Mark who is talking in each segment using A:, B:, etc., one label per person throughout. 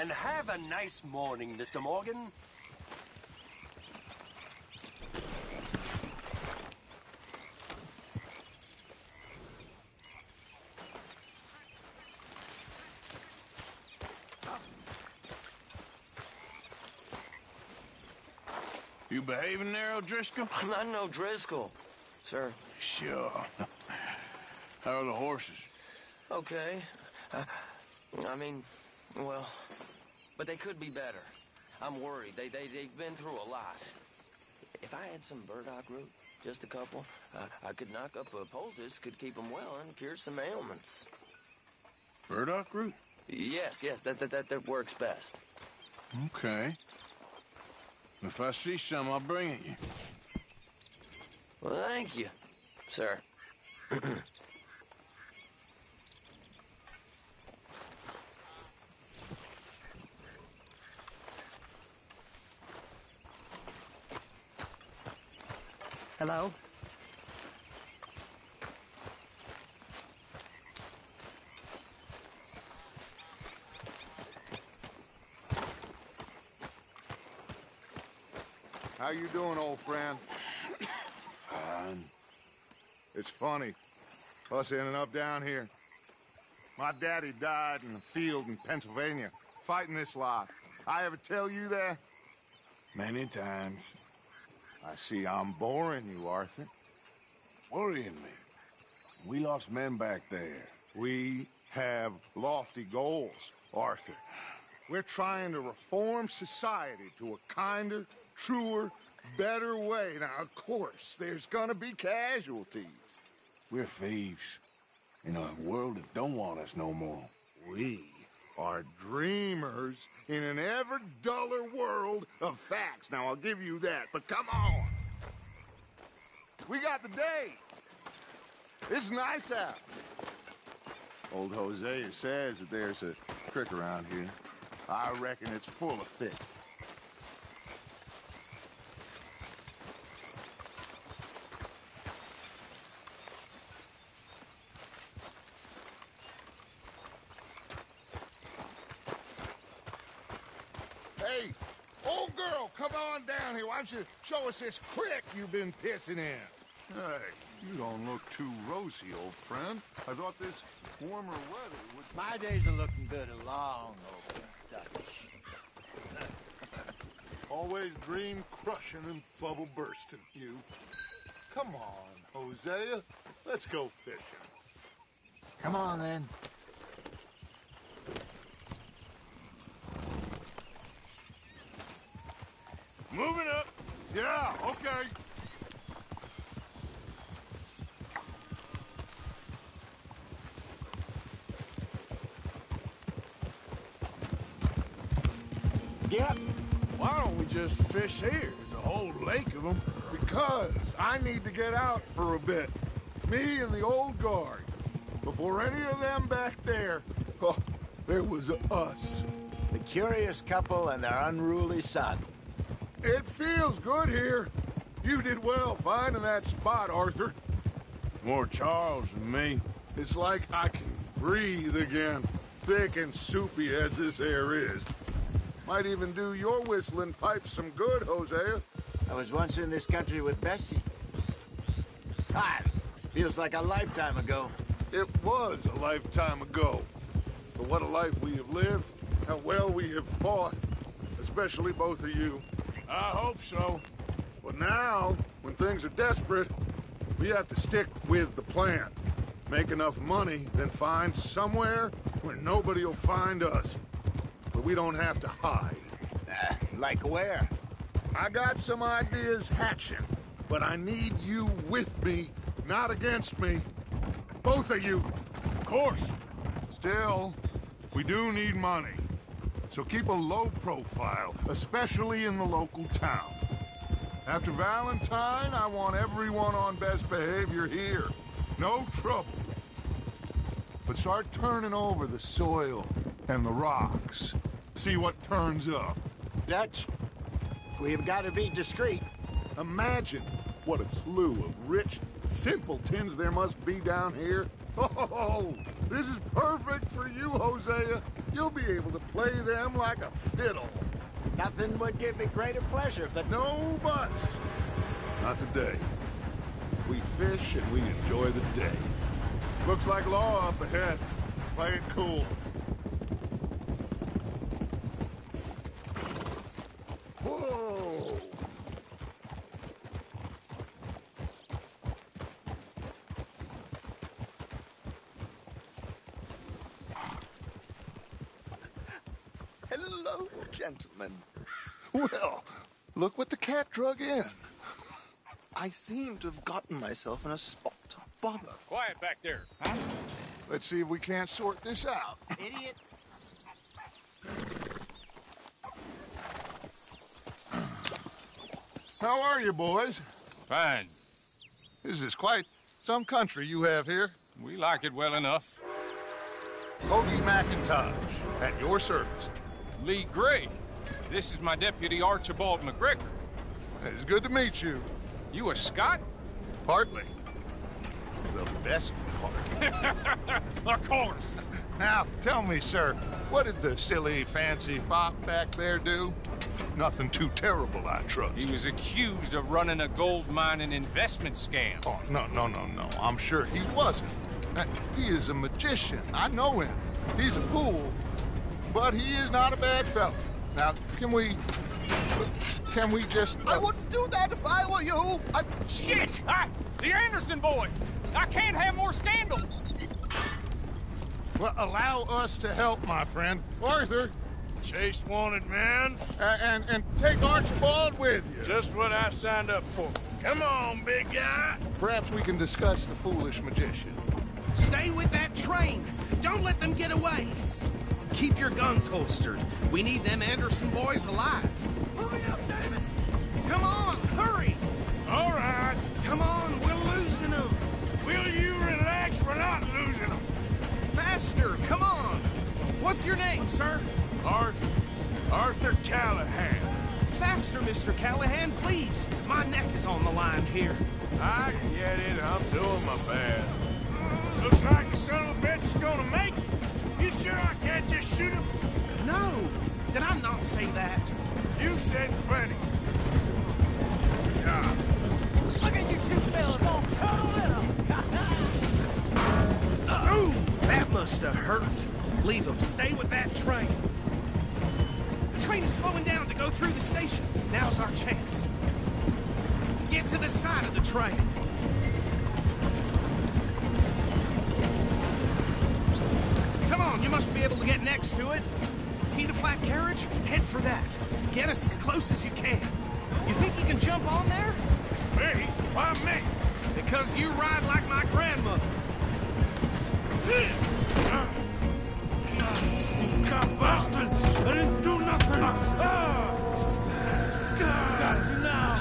A: And have a nice morning, Mr. Morgan.
B: You behaving there, O'Driscoll?
C: I'm not no Driscoll, sir.
B: Sure. How are the horses?
C: Okay. I mean, well, but they could be better. I'm worried. They've been through a lot. If I had some burdock root, just a couple, I could knock up a poultice, could keep them well, and cure some ailments.
B: Burdock root?
C: Yes, that works best.
B: Okay. If I see some, I'll bring it you.
C: Well, thank you, sir.
D: Hello?
E: How you doing, old friend?
B: Fine.
E: It's funny, us ending up down here. My daddy died in the field in Pennsylvania, fighting this lot. I ever tell you that?
B: Many times.
E: I see I'm boring you, Arthur.
B: Worrying me. We lost men back there.
E: We have lofty goals, Arthur. We're trying to reform society to a kinder, truer, better way. Now, of course, there's gonna be casualties.
B: We're thieves. In a world that don't want us no more.
E: We are dreamers in an ever duller world of facts. Now, I'll give you that, but come on. We got the day. It's nice out. Old Hosea says that there's a creek around here. I reckon it's full of fish. Hey, old girl, come on down here. Why don't you show us this creek you've been pissing in?
F: Hey, you don't look too rosy, old friend. I thought this warmer weather would...
G: My days are looking good along over Dutch.
F: Always dream crushing and bubble bursting, you. Come on, Hosea. Let's go fishing.
G: Come on, then.
B: Moving up.
F: Yeah, okay.
G: Yep.
B: Why don't we just fish here? There's a whole lake of them.
E: Because I need to get out for a bit. Me and the old guard. Before any of them back there, oh, there was us.
G: The curious couple and their unruly son.
E: It feels good here. You did well finding that spot, Arthur.
B: More Charles than me.
E: It's like I can breathe again, thick and soupy as this air is. Might even do your whistling pipes some good, Hosea.
G: I was once in this country with Bessie. God, feels like a lifetime ago.
E: It was a lifetime ago. But what a life we have lived, how well we have fought, especially both of you.
B: I hope so.
E: But now, when things are desperate, we have to stick with the plan. Make enough money, then find somewhere where nobody will find us. But we don't have to hide.
G: Like where?
E: I got some ideas hatching, but I need you with me, not against me. Both of you.
B: Of course.
E: Still, we do need money. So keep a low profile, especially in the local town. After Valentine, I want everyone on best behavior here. No trouble. But start turning over the soil and the rocks. See what turns up.
G: Dutch, we've got to be discreet.
E: Imagine what a slew of rich simpletons there must be down here Oh, this is perfect for you, Hosea. You'll be able to play them like a fiddle.
G: Nothing would give me greater pleasure, but
E: No buts. Not today. We fish and we enjoy the day. Looks like law up ahead. Play it cool. Whoa!
F: Hello, gentlemen. Well, look what the cat drug in. I seem to have gotten myself in a spot to bother.
D: Quiet back there.
E: Let's see if we can't sort this out.
G: idiot.
E: How are you, boys?
D: Fine.
E: This is quite some country you have here.
D: We like it well enough.
E: Hoagie McIntosh, at your service.
D: Lee Gray. This is my deputy Archibald McGregor.
E: It's good to meet you.
D: You a Scot?
E: Partly. The best part.
D: Of course.
E: Now, tell me, sir, what did the silly, fancy fop back there do? Nothing too terrible, I trust.
D: He was accused of running a gold mining investment scam.
E: Oh, no. I'm sure he wasn't. He is a magician. I know him. He's a fool, but he is not a bad fellow. Now, can we just...
F: I wouldn't do that if I were you.
D: Shit! The Anderson boys! I can't have more scandal!
E: Well, allow us to help, my friend. Arthur,
H: Chase wanted man.
E: and take Archibald with you.
H: Just what I signed up for. Come on, big guy.
E: Perhaps we can discuss the foolish magician.
I: Stay with that train. Don't let them get away. Keep your guns holstered. We need them Anderson boys alive. Hurry up, David. Come on, hurry.
H: All right.
I: Come on, we're losing them.
H: Will you relax? We're not losing them.
I: Faster, come on. What's your name, sir?
H: Arthur Callahan.
I: Faster, Mr. Callahan, please. My neck is on the line here.
H: I get it. I'm doing my best. Looks like the son of a bitch is gonna make it. You sure I can't just shoot him?
I: No, did I not say that?
H: You said plenty. Yeah.
A: Look at you two fellas all cuddled up.
I: Ooh, that must have hurt. Leave them. Stay with that train. The train is slowing down to go through the station. Now's our chance. Get to the side of the train. Come on, you must be able to get next to it. See the flat carriage? Head for that. Get us as close as you can. You think you can jump on there?
H: Me? Why me?
I: Because you ride like my grandmother.
H: Cop bastard! I didn't do nothing! Got you now!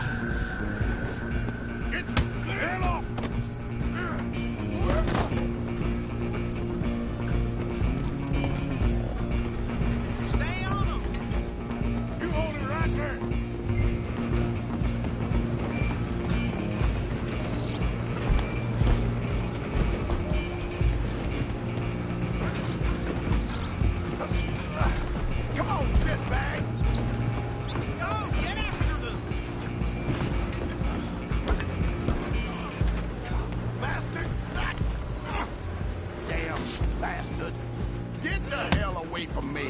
H: Get the hell off!
I: Stay on them!
H: You hold it right there!
E: Come on, shitbag!
I: Go! Get after them!
E: Bastard! Damn bastard! Get the hell away from me!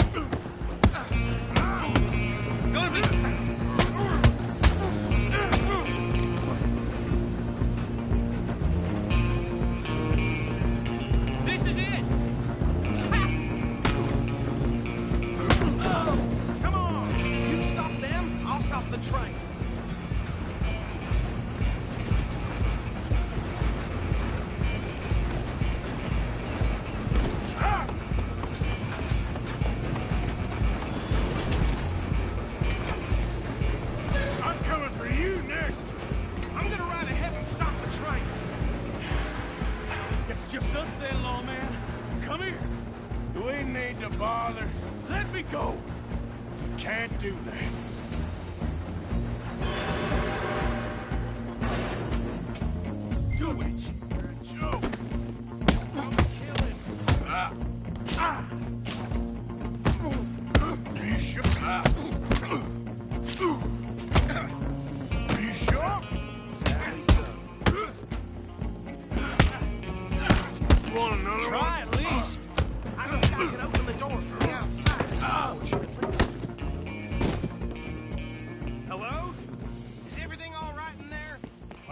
I: This is it! Come on! You stop them, I'll stop the train.
H: Stop! I'm coming for you next!
I: I'm gonna ride ahead and stop the train.
A: Guess it's just us then, lawman. Come here.
H: Do we need to bother?
A: Let me go.
H: Can't do that.
A: Do it.
H: You're a joke.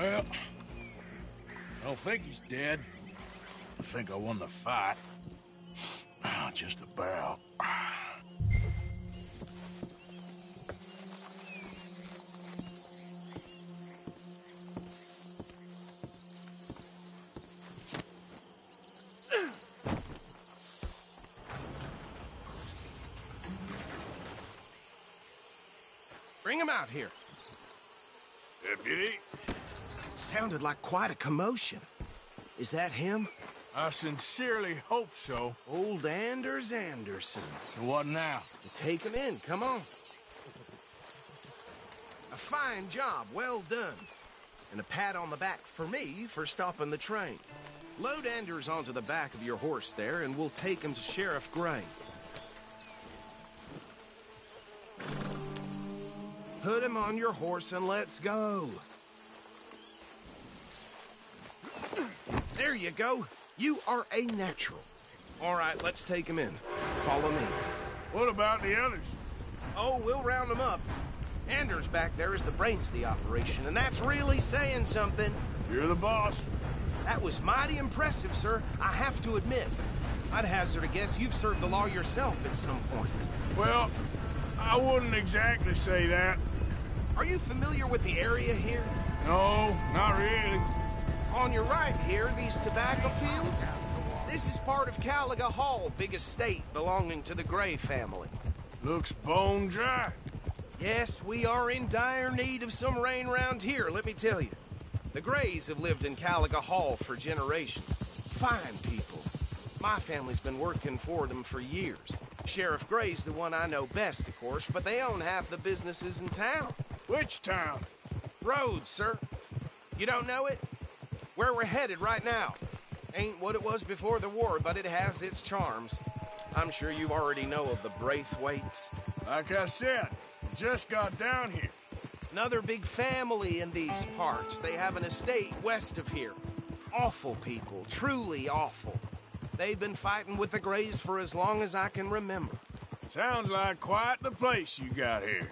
B: Well, I don't think he's dead. I think I won the fight. Just about.
I: Bring him out here.
H: Deputy,
I: Sounded like quite a commotion. Is that him?
B: I sincerely hope so.
I: Old Anders Anderson.
B: So what now?
I: Take him in, come on. A fine job, well done. And a pat on the back for me for stopping the train. Load Anders onto the back of your horse there, and we'll take him to Sheriff Gray. Put him on your horse and let's go. There you go. You are a natural. All right, let's take him in. Follow me.
H: what about the others?
I: Oh, we'll round them up. Anders back there is the brains of the operation, and that's really saying something.
H: You're the boss.
I: That was mighty impressive, sir. I have to admit. I'd hazard a guess you've served the law yourself at some point.
H: Well, I wouldn't exactly say that.
I: Are you familiar with the area here?
H: No, not really.
I: On your right here, these tobacco fields? This is part of Caliga Hall, big estate belonging to the Gray family.
H: Looks bone dry.
I: Yes, we are in dire need of some rain round here, let me tell you. The Grays have lived in Caliga Hall for generations. Fine people. My family's been working for them for years. Sheriff Gray's the one I know best, of course, but they own half the businesses in town.
H: Which town?
I: Rhodes, sir. You don't know it? Where we're headed right now. Ain't what it was before the war, but it has its charms. I'm sure you already know of the Braithwaites.
H: Like I said, just got down here.
I: Another big family in these parts. They have an estate west of here. Awful people, truly awful. They've been fighting with the Grays for as long as I can remember.
H: Sounds like quite the place you got here.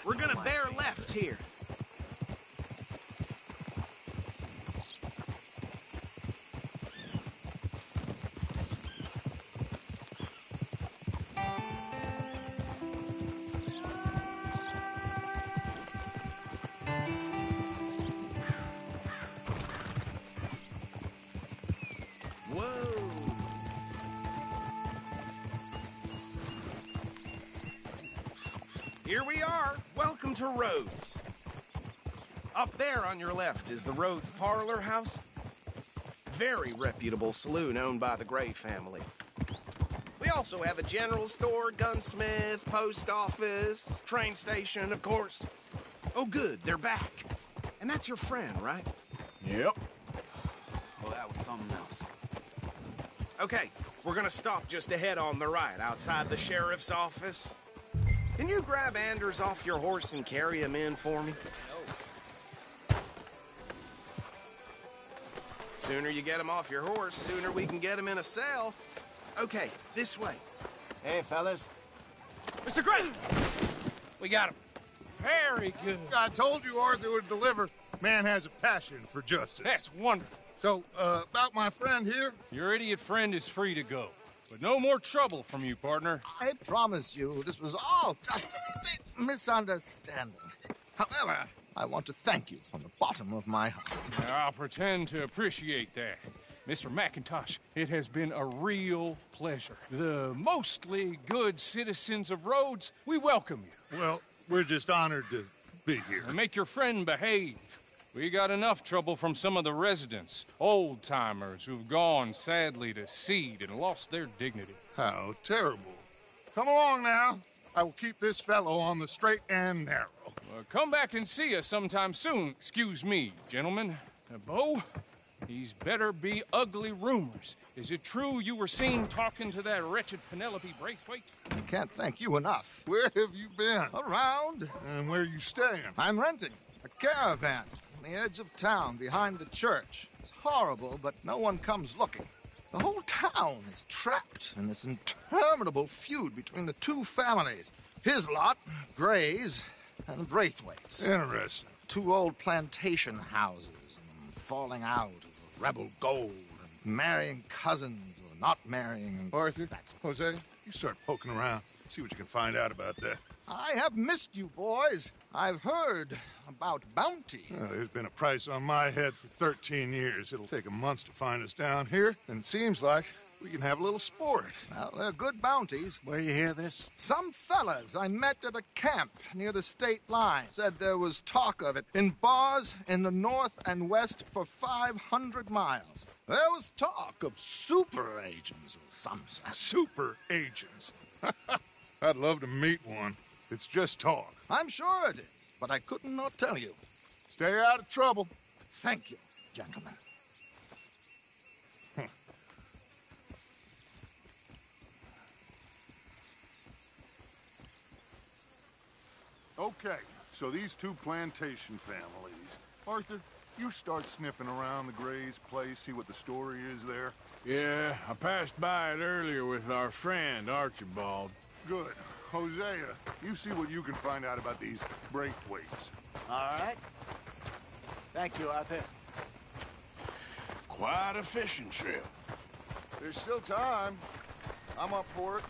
I: We're gonna bear left here. Whoa. Here we are. Welcome to Rhodes. Up there on your left is the Rhodes Parlor House. Very reputable saloon owned by the Gray family. We also have a general store, gunsmith, post office, train station, of course. Oh, good, they're back. And that's your friend, right?
H: Yep.
A: Well, that was something else.
I: Okay, we're gonna stop just ahead on the right, outside the sheriff's office. Can you grab Anders off your horse and carry him in for me? Sooner you get him off your horse, sooner we can get him in a cell. Okay, this way.
G: Hey, fellas.
D: Mr. Gray! We got him. Very good.
E: I told you Arthur would deliver. Man has a passion for justice.
D: That's wonderful.
E: So, about my friend here?
D: Your idiot friend is free to go. But no more trouble from you, partner.
F: I promise you, this was all just a big misunderstanding. However, I want to thank you from the bottom of my heart.
D: I'll pretend to appreciate that. Mr. McIntosh, it has been a real pleasure. The mostly good citizens of Rhodes, we welcome you.
E: Well, we're just honored to be here.
D: And make your friend behave. We got enough trouble from some of the residents, old-timers who've gone, sadly, to seed and lost their dignity.
E: How terrible. Come along now. I will keep this fellow on the straight and narrow.
D: Come back and see us sometime soon. Excuse me, gentlemen. Bo, these better be ugly rumors. Is it true you were seen talking to that wretched Penelope Braithwaite?
F: I can't thank you enough.
E: Where have you been?
F: Around.
E: And where are you staying?
F: I'm renting a caravan on the edge of town behind the church. It's horrible, but no one comes looking. The whole town is trapped in this interminable feud between the two families. His lot, Gray's, and Braithwaite's.
E: Interesting.
F: Two old plantation houses, and falling out of rebel gold, and marrying cousins or not marrying.
E: Arthur, Jose, you start poking around. See what you can find out about that.
F: I have missed you, boys. I've heard about bounty.
E: There's been a price on my head for 13 years. It'll take 'em months to find us down here, and it seems like we can have a little sport.
F: Well, they're good bounties.
G: Where you hear this?
F: Some fellas I met at a camp near the state line said there was talk of it in bars in the north and west for 500 miles. There was talk of super agents or some such.
E: Super agents. I'd love to meet one. It's just talk.
F: I'm sure it is, but I couldn't not tell you.
E: Stay out of trouble.
F: Thank you, gentlemen.
E: Okay, so these two plantation families. Arthur, you start sniffing around the Gray's place, see what the story is there.
H: Yeah, I passed by it earlier with our friend, Archibald.
E: Good. Hosea, you see what you can find out about these Braithwaites.
G: All right. Thank you, Arthur.
H: Quite a fishing trip.
E: There's still time. I'm up for it.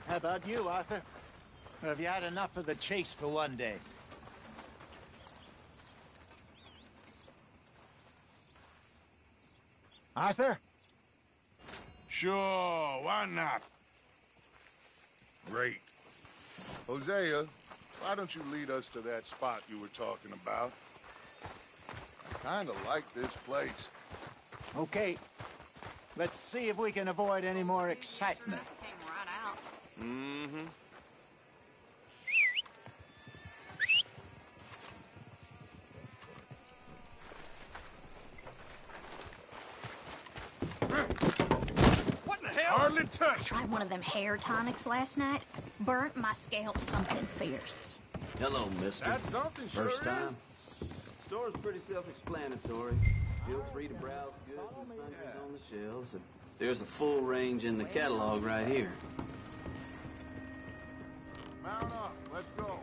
G: How about you, Arthur? Or have you had enough of the chase for one day? Arthur?
H: Sure, why not?
E: Great. Hosea, why don't you lead us to that spot you were talking about? I kinda like this place.
G: Okay. Let's see if we can avoid any more excitement.
J: Came right out.
C: Mm-hmm.
I: What the hell?
H: Hardly touched.
J: Tried one of them hair tonics last night. Burnt my scalp something fierce.
A: Hello, mister.
H: That's something,
A: First
H: sure is.
A: time? Store's pretty self-explanatory. Feel free to browse goods and sundries on the shelves. There's a full range in the catalog right here.
E: Mount up. Let's go.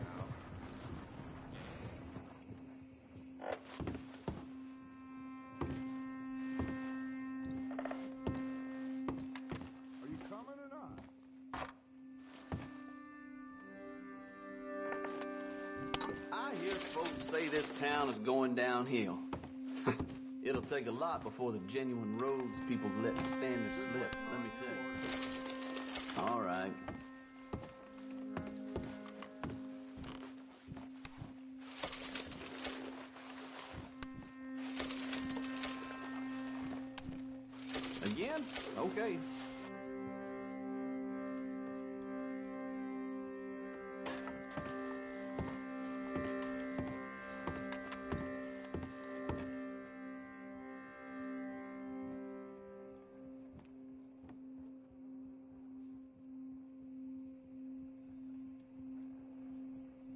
E: Are you coming or not?
A: I hear folks say this town is going downhill. It'll take a lot before the genuine roads people let standards slip, let me tell you. All right. Again? Okay.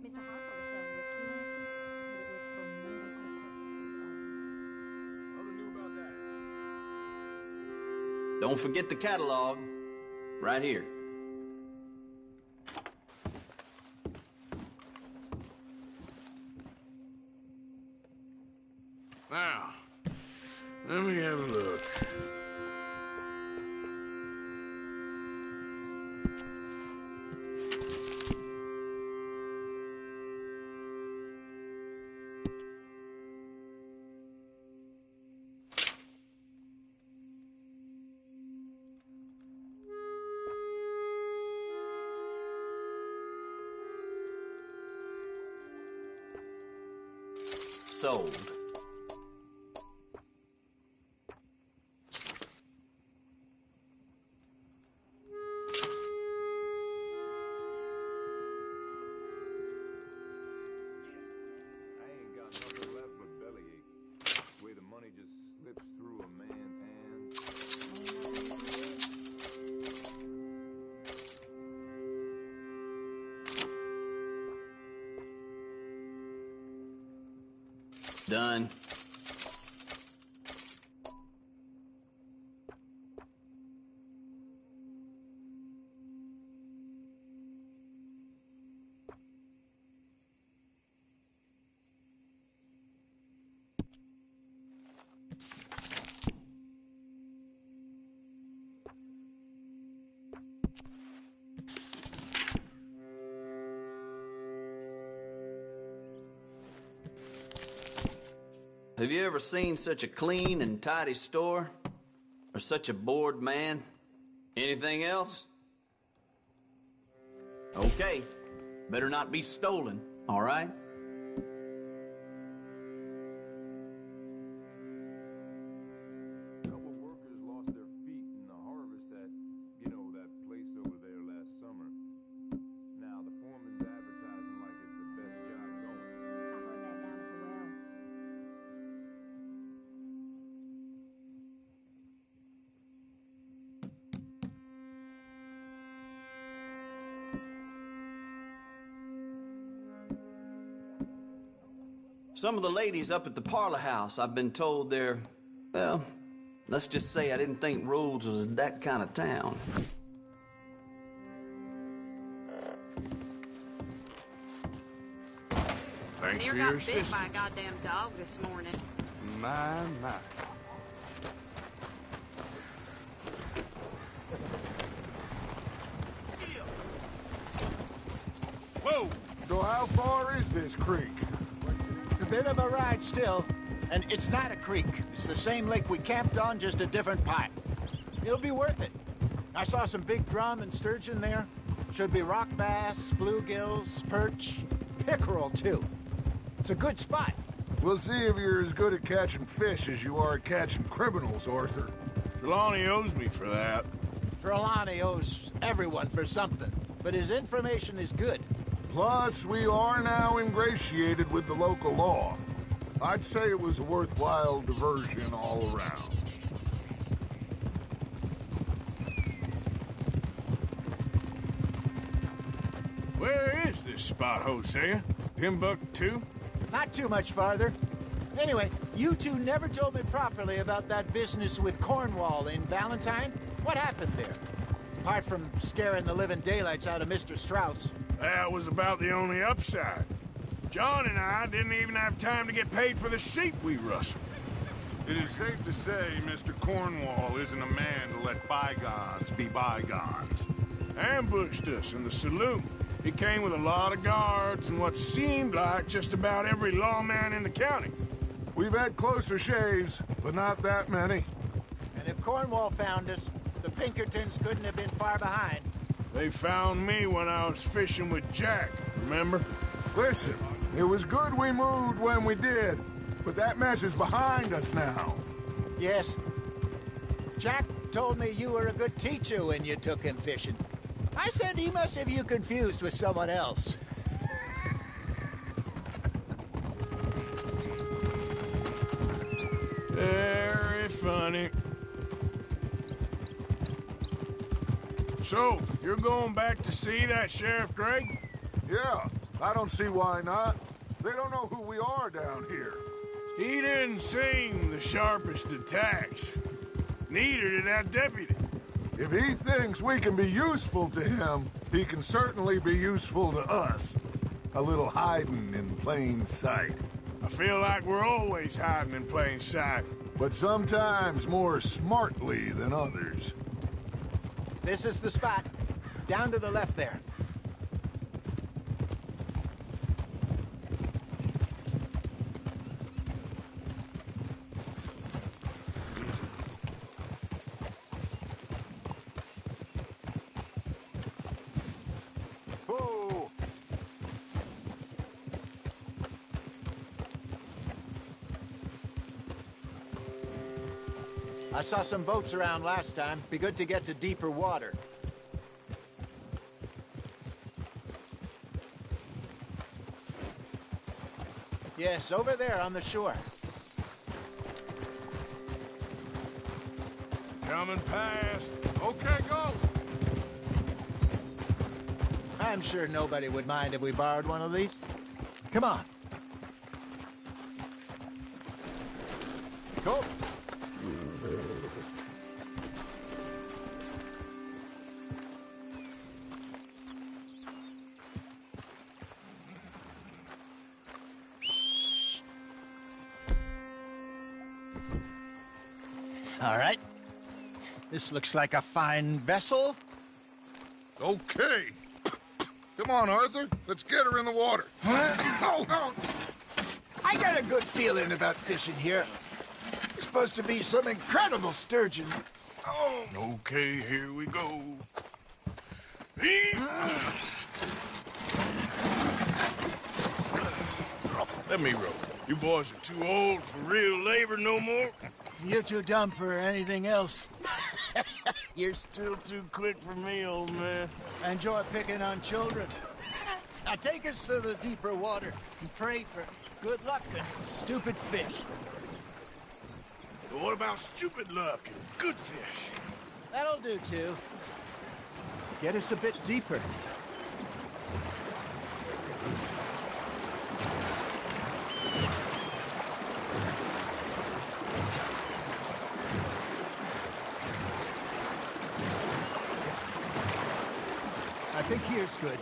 J: Mr. Harper was selling whiskey last week. Said it was for medical purposes
H: Nothing new about that.
A: Don't forget the catalog. Right here.
H: Now, let me have a look.
A: Sold.
H: I ain't got nothing left but bellyache. The way the money just slips through a man's hands.
A: Done. Have you ever seen such a clean and tidy store? Or such a bored man? Anything else? Okay. Better not be stolen, all right?
H: A couple workers lost their feet in the harvest at, that place over there last summer. Now the foreman's advertising like it's the best job going.
J: I heard that down at the well.
A: Some of the ladies up at the parlor house, I've been told they're, well, let's just say I didn't think Rhodes was that kind of town.
B: Thanks
K: Near
B: for
K: got
B: your
K: bit
B: assistance.
K: by a goddamn dog this morning.
B: My.
H: Whoa!
E: So how far is this creek?
G: It's a bit of a ride still, and it's not a creek. It's the same lake we camped on, just a different part. It'll be worth it. I saw some big drum and sturgeon there. Should be rock bass, bluegills, perch, pickerel, too. It's a good spot.
E: We'll see if you're as good at catching fish as you are at catching criminals, Arthur.
H: Trelawney owes me for that.
G: Trelawney owes everyone for something, but his information is good.
E: Plus, we are now ingratiated with the local law. I'd say it was a worthwhile diversion all around.
B: Where is this spot, Hosea? Timbuktu?
G: Not too much farther. Anyway, you two never told me properly about that business with Cornwall in Valentine. What happened there? Apart from scaring the living daylights out of Mr. Strauss.
H: That was about the only upside. John and I didn't even have time to get paid for the sheep we rustled.
E: It is safe to say Mr. Cornwall isn't a man to let bygones be bygones.
H: Ambushed us in the saloon. He came with a lot of guards and what seemed like just about every lawman in the county.
E: We've had closer shaves, but not that many.
G: And if Cornwall found us, the Pinkertons couldn't have been far behind.
H: They found me when I was fishing with Jack, remember?
E: Listen, it was good we moved when we did, but that mess is behind us now.
G: Yes. Jack told me you were a good teacher when you took him fishing. I said he must have you confused with someone else.
H: Very funny. So, you're going back to see that Sheriff Gregg?
E: Yeah, I don't see why not. They don't know who we are down here.
H: He didn't seem the sharpest attacks. Neither did that deputy.
E: If he thinks we can be useful to him, he can certainly be useful to us. A little hiding in plain sight.
H: I feel like we're always hiding in plain sight.
E: But sometimes more smartly than others.
G: This is the spot. Down to the left there. Whoa! I saw some boats around last time. Be good to get to deeper water. Yes, over there on the shore.
H: Coming past.
E: Okay, go!
G: I'm sure nobody would mind if we borrowed one of these. Come on. Go. All right. This looks like a fine vessel.
E: Okay. Come on, Arthur. Let's get her in the water.
G: I got a good feeling about fishing here. There's supposed to be some incredible sturgeon. Oh.
B: Okay, here we go. Let me row. You boys are too old for real labor no more.
G: You're too dumb for anything else.
B: You're still too quick for me, old man.
G: Enjoy picking on children. Now take us to the deeper water and pray for good luck and stupid fish.
B: But what about stupid luck and good fish?
G: That'll do, too. Get us a bit deeper. I think here's good.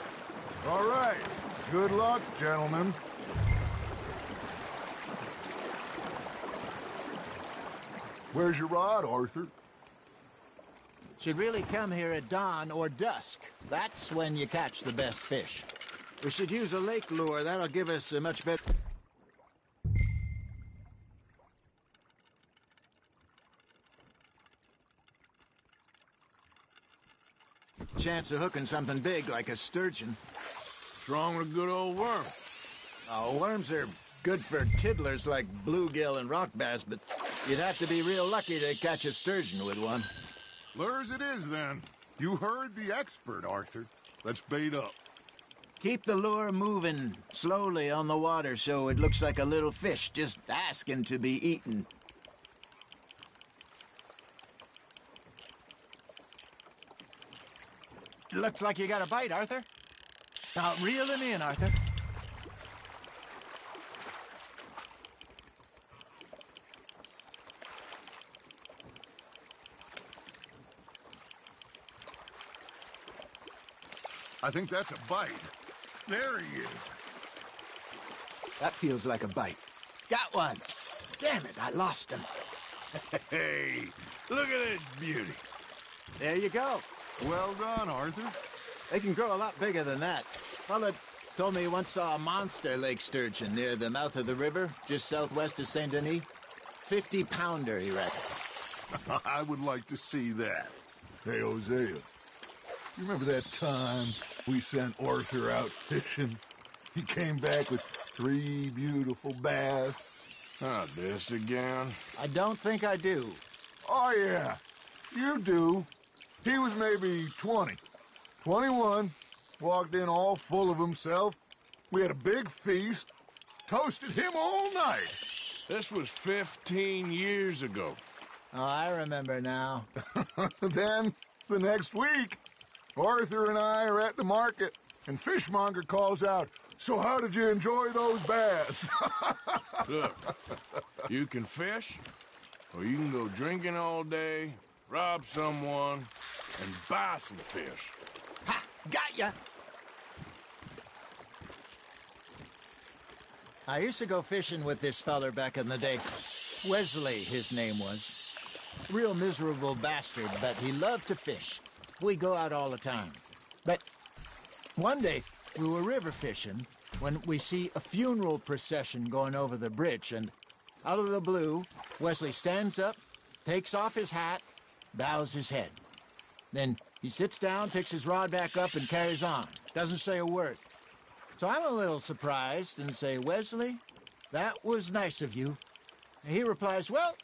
E: All right. Good luck, gentlemen. Where's your rod, Arthur?
G: Should really come here at dawn or dusk. That's when you catch the best fish. We should use a lake lure. That'll give us a much better chance of hooking something big like a sturgeon.
B: What's wrong with a good old worm?
G: Oh, worms are good for tiddlers like bluegill and rock bass, but you'd have to be real lucky to catch a sturgeon with one.
E: Lures it is, then. You heard the expert, Arthur. Let's bait up.
G: Keep the lure moving slowly on the water so it looks like a little fish just asking to be eaten. Looks like you got a bite, Arthur. Now, reel him in, Arthur.
E: I think that's a bite. There he is.
G: That feels like a bite. Got one. Damn it, I lost him.
B: Hey, look at this beauty.
G: There you go.
E: Well done, Arthur.
G: They can grow a lot bigger than that. Fella told me he once saw a monster lake sturgeon near the mouth of the river, just southwest of Saint Denis. 50-pounder, he reckoned.
E: I would like to see that. Hey, Hosea, you remember that time we sent Arthur out fishing? He came back with 3 beautiful bass.
B: Not this again.
G: I don't think I do.
E: Oh, yeah, you do. He was maybe 20, 21, walked in all full of himself. We had a big feast, toasted him all night.
B: This was 15 years ago.
G: Oh, I remember now.
E: Then, the next week, Arthur and I are at the market, and Fishmonger calls out, "So how did you enjoy those bass?"
B: Look, you can fish, or you can go drinking all day, rob someone, and buy some fish.
G: Ha! Got ya! I used to go fishing with this feller back in the day. Wesley, his name was. Real miserable bastard, but he loved to fish. We'd go out all the time. But one day, we were river fishing when we see a funeral procession going over the bridge, and out of the blue, Wesley stands up, takes off his hat, bows his head. Then he sits down, picks his rod back up, and carries on. Doesn't say a word. So I'm a little surprised and say, "Wesley, that was nice of you." And he replies, "Well,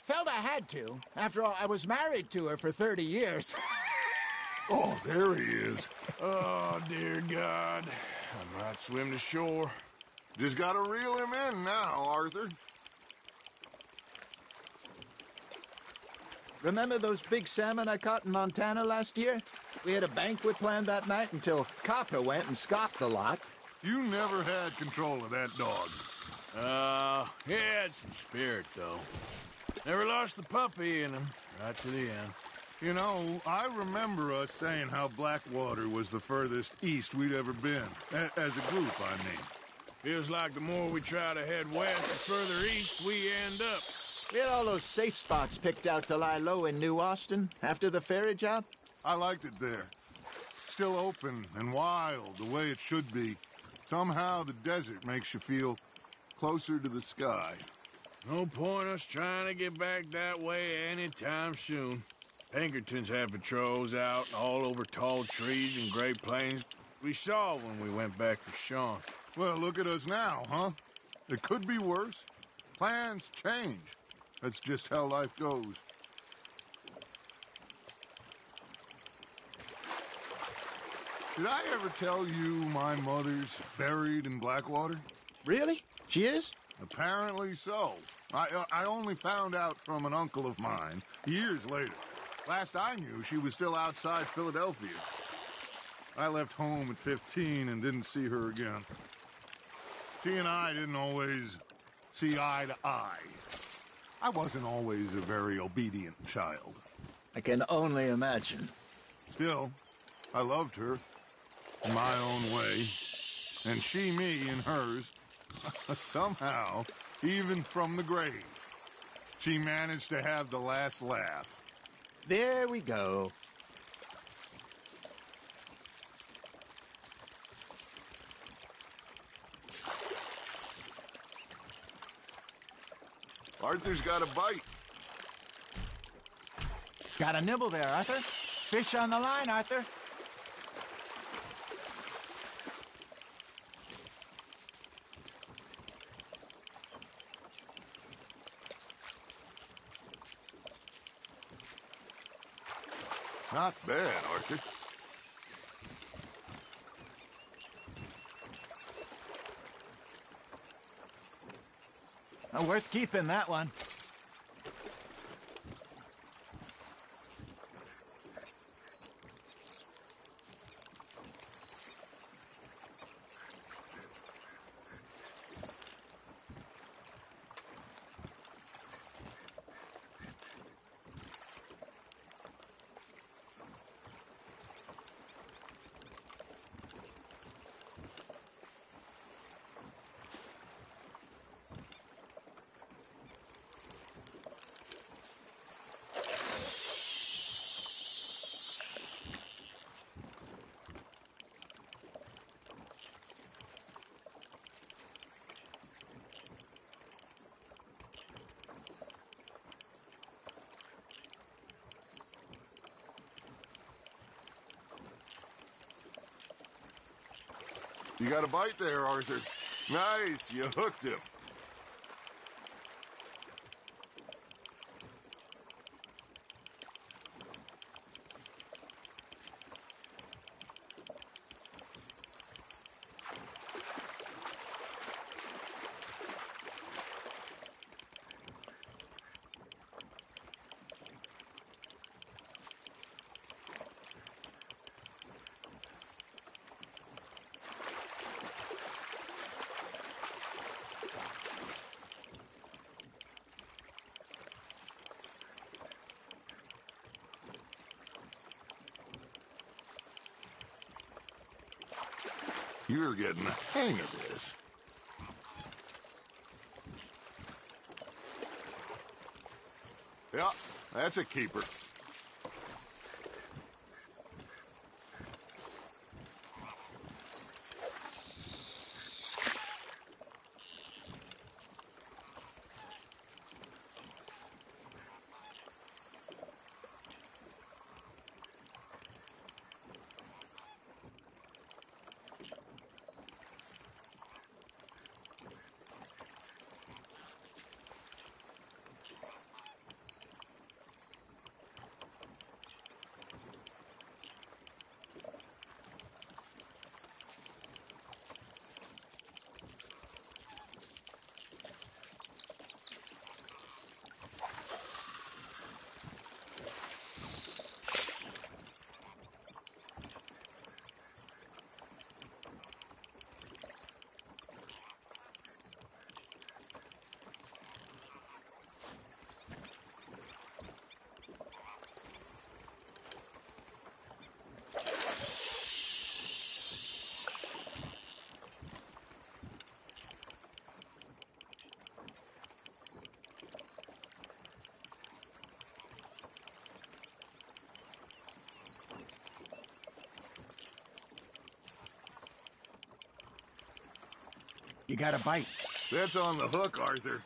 G: felt I had to. After all, I was married to her for 30 years.
E: Oh, there he is.
B: Oh, dear God. I might swim to shore.
E: Just gotta reel him in now, Arthur.
G: Remember those big salmon I caught in Montana last year? We had a banquet planned that night until Copper went and scoffed the lot.
E: You never had control of that dog.
B: He had some spirit, though. Never lost the puppy in him, right to the end.
E: You know, I remember us saying how Blackwater was the furthest east we'd ever been. As a group, I mean.
B: Feels like the more we try to head west, the further east we end up.
G: We had all those safe spots picked out to lie low in New Austin after the ferry job.
E: I liked it there. Still open and wild, the way it should be. Somehow the desert makes you feel closer to the sky.
B: No point us trying to get back that way anytime soon. Pinkertons had patrols out all over tall trees and Great Plains. We saw when we went back for Sean.
E: Well, look at us now, huh? It could be worse. Plans change. That's just how life goes. Did I ever tell you my mother's buried in Blackwater?
G: Really? She is?
E: Apparently so. I only found out from an uncle of mine years later. Last I knew, she was still outside Philadelphia. I left home at 15 and didn't see her again. She and I didn't always see eye to eye. I wasn't always a very obedient child.
G: I can only imagine.
E: Still, I loved her in my own way, and she me in hers. Somehow, even from the grave, she managed to have the last laugh.
G: There we go.
E: Arthur's got a bite.
G: Got a nibble there, Arthur. Fish on the line, Arthur.
E: Not bad, Arthur.
G: Worth keeping, that one.
E: You got a bite there, Arthur. Nice, you hooked him. You're getting the hang of this. Yeah, that's a keeper.
G: you got a bite.
E: That's on the hook, Arthur.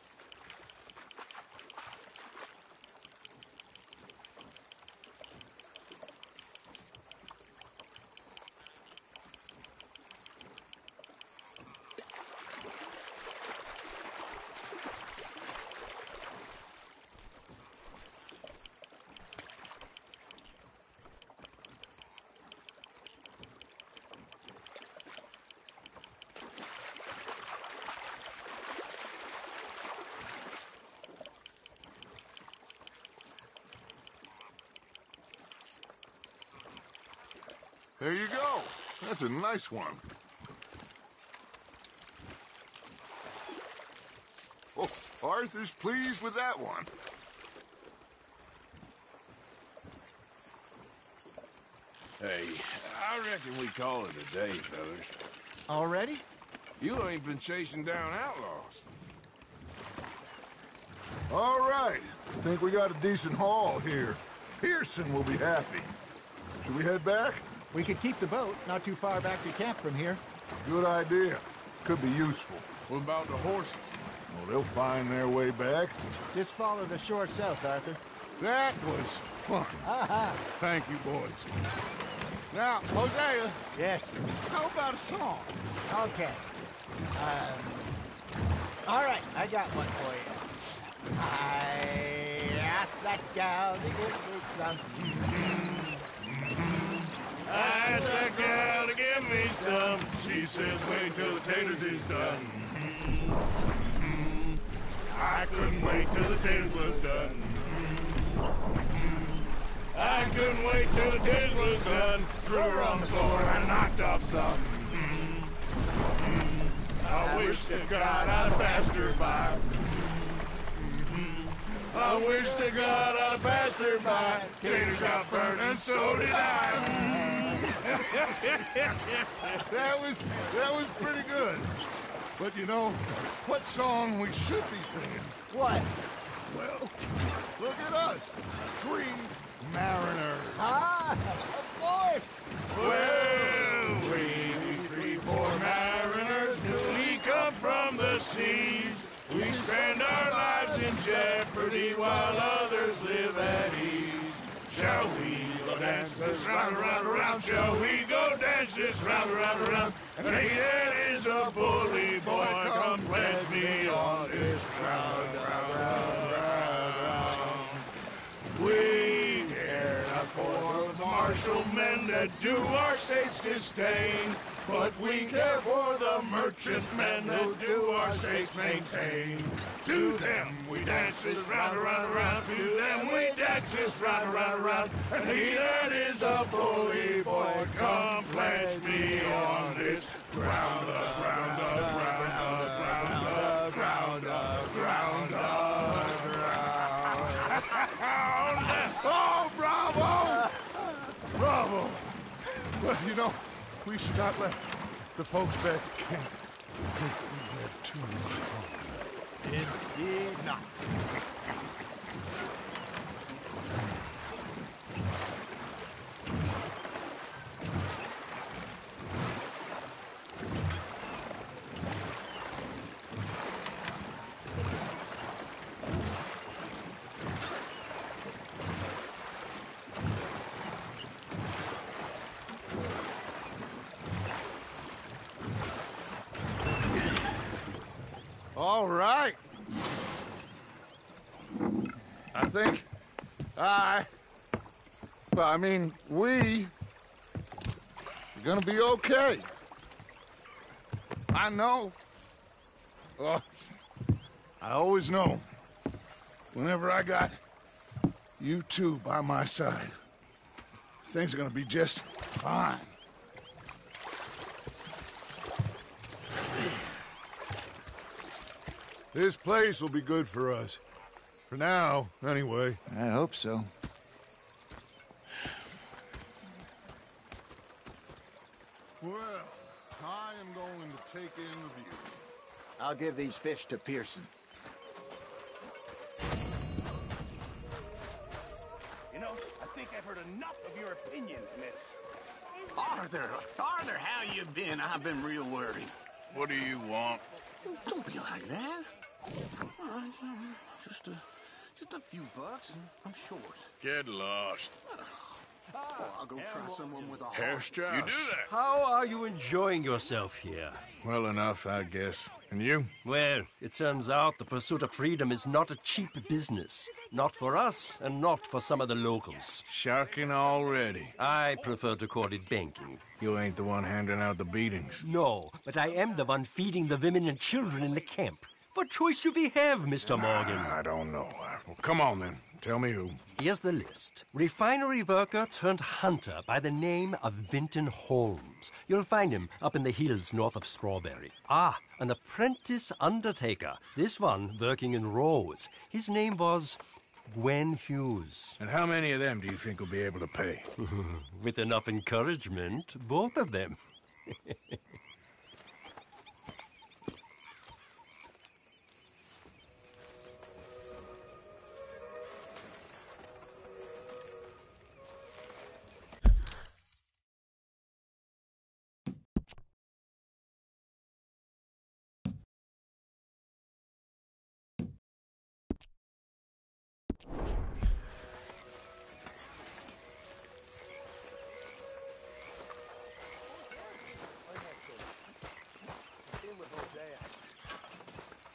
E: There you go. That's a nice one. Oh, Arthur's pleased with that one.
B: Hey, I reckon we call it a day, fellas.
G: Already?
B: You ain't been chasing down outlaws.
E: All right. I think we got a decent haul here. Pearson will be happy. Should we head back?
G: We could keep the boat not too far back to camp from here.
E: Good idea. Could be useful.
B: What about the horses?
E: Well, they'll find their way back.
G: Just follow the shore south, Arthur.
E: That was fun. Thank you, boys. Now, Hosea,
G: Yes.
E: how about a song?
G: Okay. All right, I got one for you. I asked that gal to give me some.
B: I asked that gal to give me some. She says, wait till the taters is done. I couldn't wait till the taters was done. I couldn't wait till the taters was done. Threw her on the floor and I knocked off some. I wish to God I'd passed her by. I wish to God I'd passed her by. Taters got burned and so did I.
E: That was pretty good. But you know, what song we should be singing?
G: What?
E: Well, look at us. 3 mariners.
G: Ah, of course.
B: Well, we 3 poor mariners newly come from the seas. We spend our lives in jeopardy while others live at ease. Shall we go dance this round, around, around? Shall we go dance this round, around, around? And he that is a bully boy, come pledge me on this round, round, round, round, round. We care not for the martial men that do our state's disdain, but we care for the merchant men that do our states maintain. To them we dance this round, around, around. To them we dance this round, around, around. And he that is a bully boy, come pledge me on this ground up, ground up, ground up, ground up, ground up, ground up, ground up.
E: Oh, bravo! Bravo! Well, you know, we should not let the folks back at camp think we had too much fun.
G: Indeed not.
E: All right. I think we are gonna be okay. I know. I always know. Whenever I got you two by my side, things are gonna be just fine. This place will be good for us. For now, anyway.
G: I hope so.
E: Well, I am going to take in the view.
G: I'll give these fish to Pearson.
I: You know, I think I've heard enough of your opinions, miss.
L: Arthur, how you been? I've been real worried.
B: What do you want?
L: Don't be like that. All right, just a few bucks. I'm short.
B: Get lost.
L: Oh, I'll go try someone with a
B: Herr
L: heart.
B: Strauss. You do that?
M: How are you enjoying yourself here?
B: Well enough, I guess. And you?
M: Well, it turns out the pursuit of freedom is not a cheap business. Not for us, and not for some of the locals.
B: Sharking already.
M: I prefer to call it banking.
B: You ain't the one handing out the beatings.
M: No, but I am the one feeding the women and children in the camp. What choice do we have, Mr. Morgan?
B: I don't know. Well, come on, then. Tell me who.
M: Here's the list. Refinery worker turned hunter by the name of Vinton Holmes. You'll find him up in the hills north of Strawberry. Ah, an apprentice undertaker. This one working in Rose. His name was Gwen Hughes.
B: And how many of them do you think will be able to pay?
M: With enough encouragement, both of them.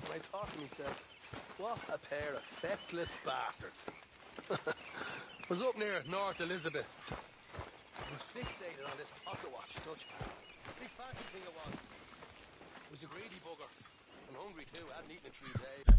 N: I thought to myself, what a pair of feckless bastards. Was up near North Elizabeth. I was fixated on this pocket watch, touch. Big fancy thing it was. It was a greedy bugger. And hungry too, hadn't eaten in 3 days.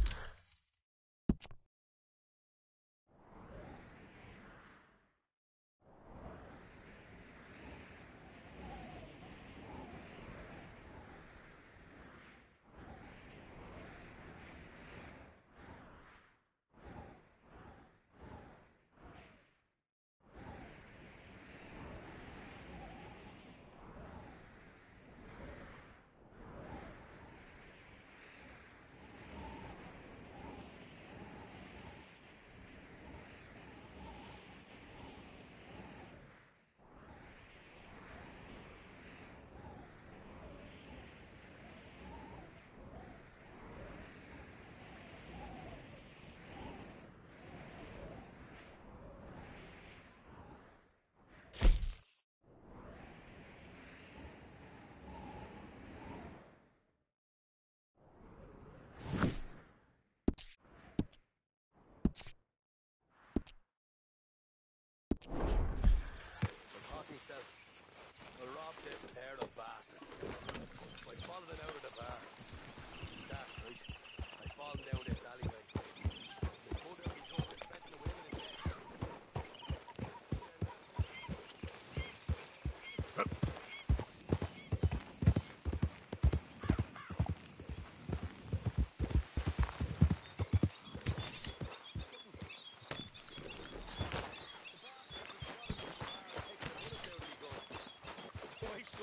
N: I robbed this pair of bastards. I followed it out of the bar. That's right. I followed down this alleyway. They pulled out these up, expecting the women in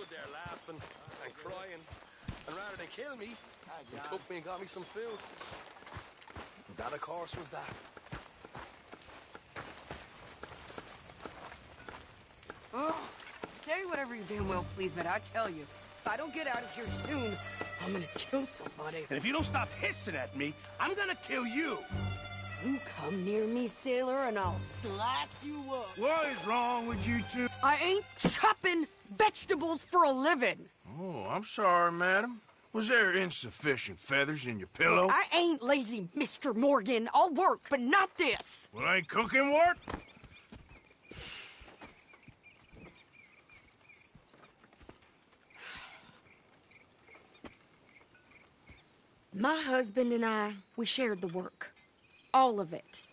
N: there laughing and crying, and rather than kill me, he took me and got me some food. And that, of course, was that.
O: Oh, say whatever you damn well please, but I tell you, if I don't get out of here soon, I'm gonna kill somebody.
I: And if you don't stop hissing at me, I'm gonna kill you.
O: You come near me, sailor, and I'll slice you up.
B: What is wrong with you two?
O: I ain't chopping vegetables for a living.
B: Oh, I'm sorry, madam. Was there insufficient feathers in your pillow?
O: I ain't lazy, Mr. Morgan. I'll work, but not this.
B: Well, ain't cooking work?
O: My husband and I, we shared the work. All of it.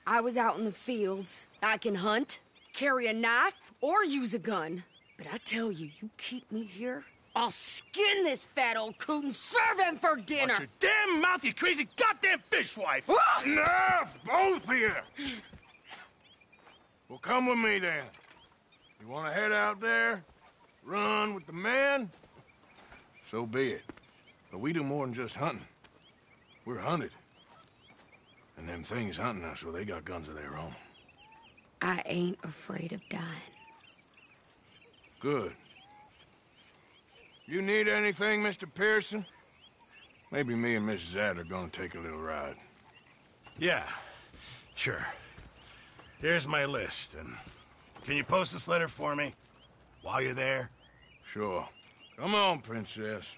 O: I was out in the fields. I can hunt, carry a knife, or use a gun. But I tell you, you keep me here, I'll skin this fat old coot and serve him for dinner.
I: Watch your damn mouth, you crazy goddamn fishwife!
B: Enough, both of you! Well, come with me, then. You want to head out there, run with the men? So be it. But we do more than just hunting. We're hunted. And them things hunting us, well, they got guns of their own.
O: I ain't afraid of dying.
B: Good. You need anything, Mr. Pearson? Maybe me and Mrs. Adler are gonna take a little ride.
P: Yeah, sure. Here's my list, and can you post this letter for me while you're there?
B: Sure. Come on, Princess.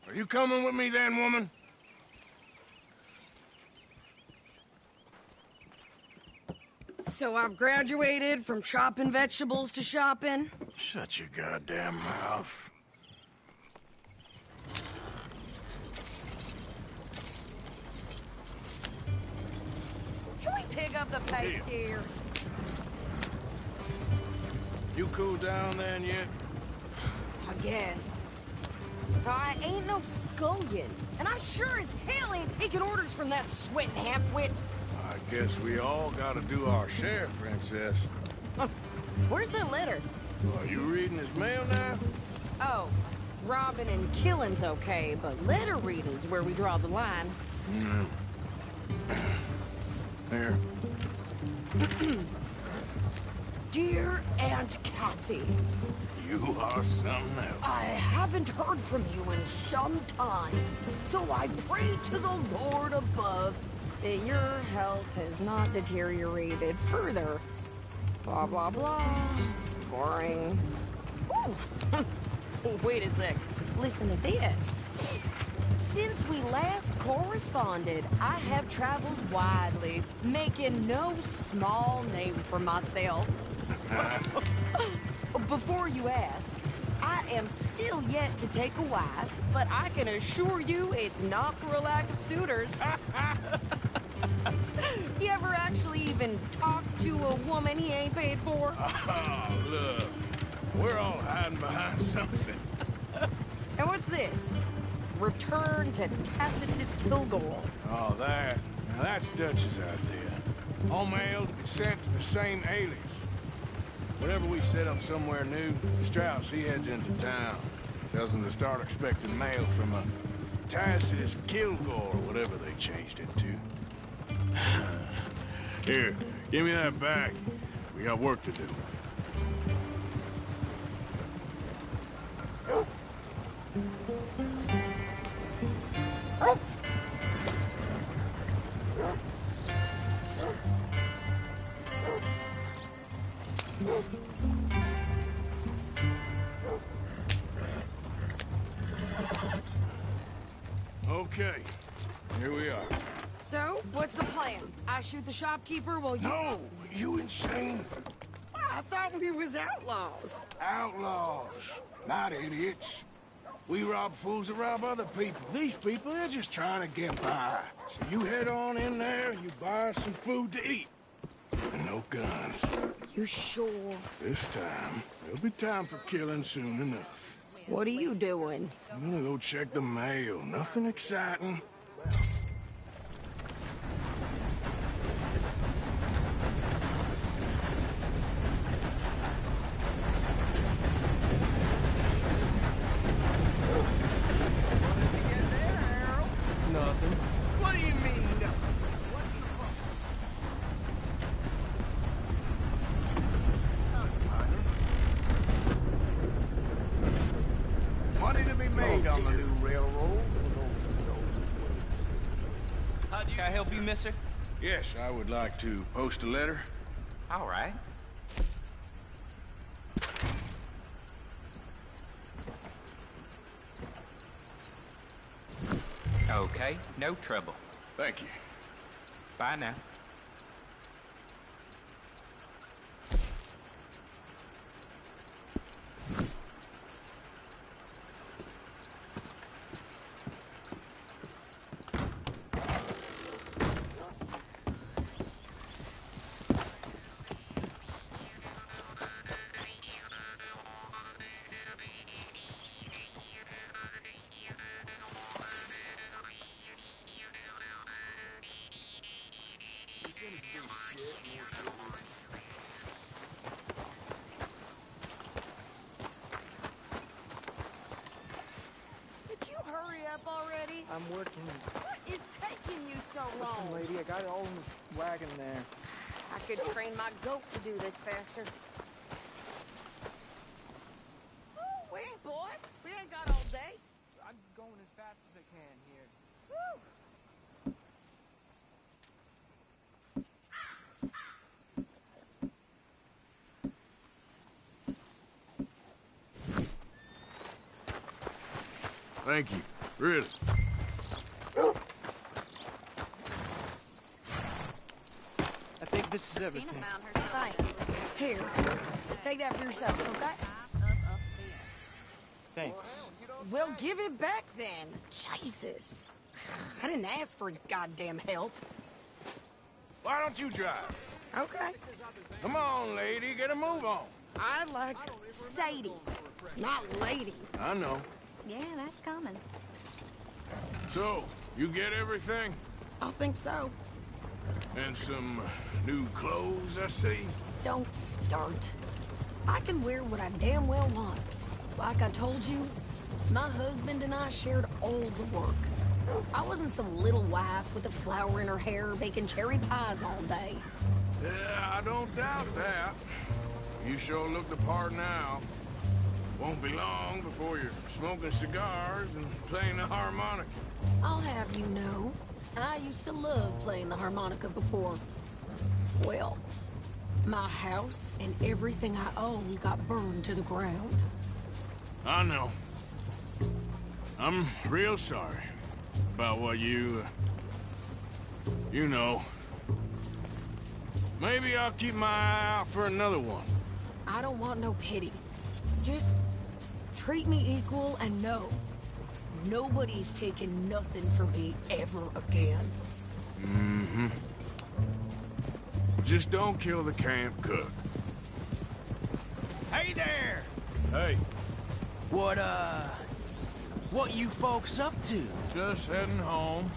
B: Are you coming with me then, woman?
O: So I've graduated from chopping vegetables to shopping?
B: Shut your goddamn mouth.
O: Can we pick up the pace here?
B: You cooled down then yet?
O: I guess. I ain't no scullion, and I sure as hell ain't taking orders from that sweating half-wit.
B: I guess we all gotta do our share, Princess.
O: Where's that letter?
B: Are you reading his mail now?
O: Oh, robbing and killing's okay, but letter reading's where we draw the line.
B: Here.
O: Dear Aunt Kathy,
B: You are something else.
O: I haven't heard from you in some time, so I pray to the Lord above that your health has not deteriorated further. Blah, blah, blah. It's boring. Ooh. Wait a sec. Listen to this. Since we last corresponded, I have traveled widely, making no small name for myself. Before you ask, I am still yet to take a wife, but I can assure you it's not for a lack of suitors. You ever actually even talk to a woman he ain't paid for?
B: Oh, look. We're all hiding behind something.
O: And what's this? Return to Tacitus Kilgore.
B: Oh, that. Now, that's Dutch's idea. All mail to be sent to the same alias. Whenever we set up somewhere new, Strauss, he heads into town. Tells them to start expecting mail from a Tacitus Kilgore, or whatever they changed it to. Here, give me that back. We got work to do. Okay, here we are.
O: So, what's the plan? I shoot the shopkeeper while you...
B: No! You insane?
O: I thought we was outlaws.
B: Outlaws, not idiots. We rob fools that rob other people. These people, they're just trying to get by. So you head on in there and you buy us some food to eat. And no guns.
O: You sure?
B: This time, there'll be time for killing soon enough.
O: What are you doing?
B: I'm gonna go check the mail. Nothing exciting.
I: Nothing.
N: What do you mean, no?
F: Money to be made on the new railroad.
Q: Can I help you, mister?
B: Yes, I would like to post a letter.
Q: All right. Okay, no trouble.
B: Thank you.
Q: Bye now.
O: Did you hurry up already?
R: I'm working.
O: What is taking you so
R: Listen,
O: long?
R: lady, I got it all in the wagon there.
O: I could train my goat to do this faster. Oh, wait, boy. We ain't got all day.
R: I'm going
B: Thank you. Really.
R: I think this is everything.
O: Thanks. Here, take that for yourself, okay?
R: Thanks.
O: Well, give it back then. Jesus. I didn't ask for his goddamn help.
B: Why don't you drive?
O: Okay.
B: Come on, lady, get a move on.
O: I like Sadie, not lady.
B: I know.
J: Yeah, that's coming.
B: So, you get everything?
O: I think so.
B: And some new clothes, I see?
O: Don't start. I can wear what I damn well want. Like I told you, my husband and I shared all the work. I wasn't some little wife with a flower in her hair baking cherry pies all day.
B: Yeah, I don't doubt that. You sure look the part now. Won't be long before you're smoking cigars and playing the harmonica.
O: I'll have you know, I used to love playing the harmonica before. Well, my house and everything I own got burned to the ground.
B: I know. I'm real sorry about what you know. Maybe I'll keep my eye out for another one.
O: I don't want no pity. Just treat me equal and know nobody's taking nothing from me ever again.
B: Mm-hmm. Just don't kill the camp cook.
I: Hey there!
B: Hey.
I: What you folks up to?
B: Just heading home.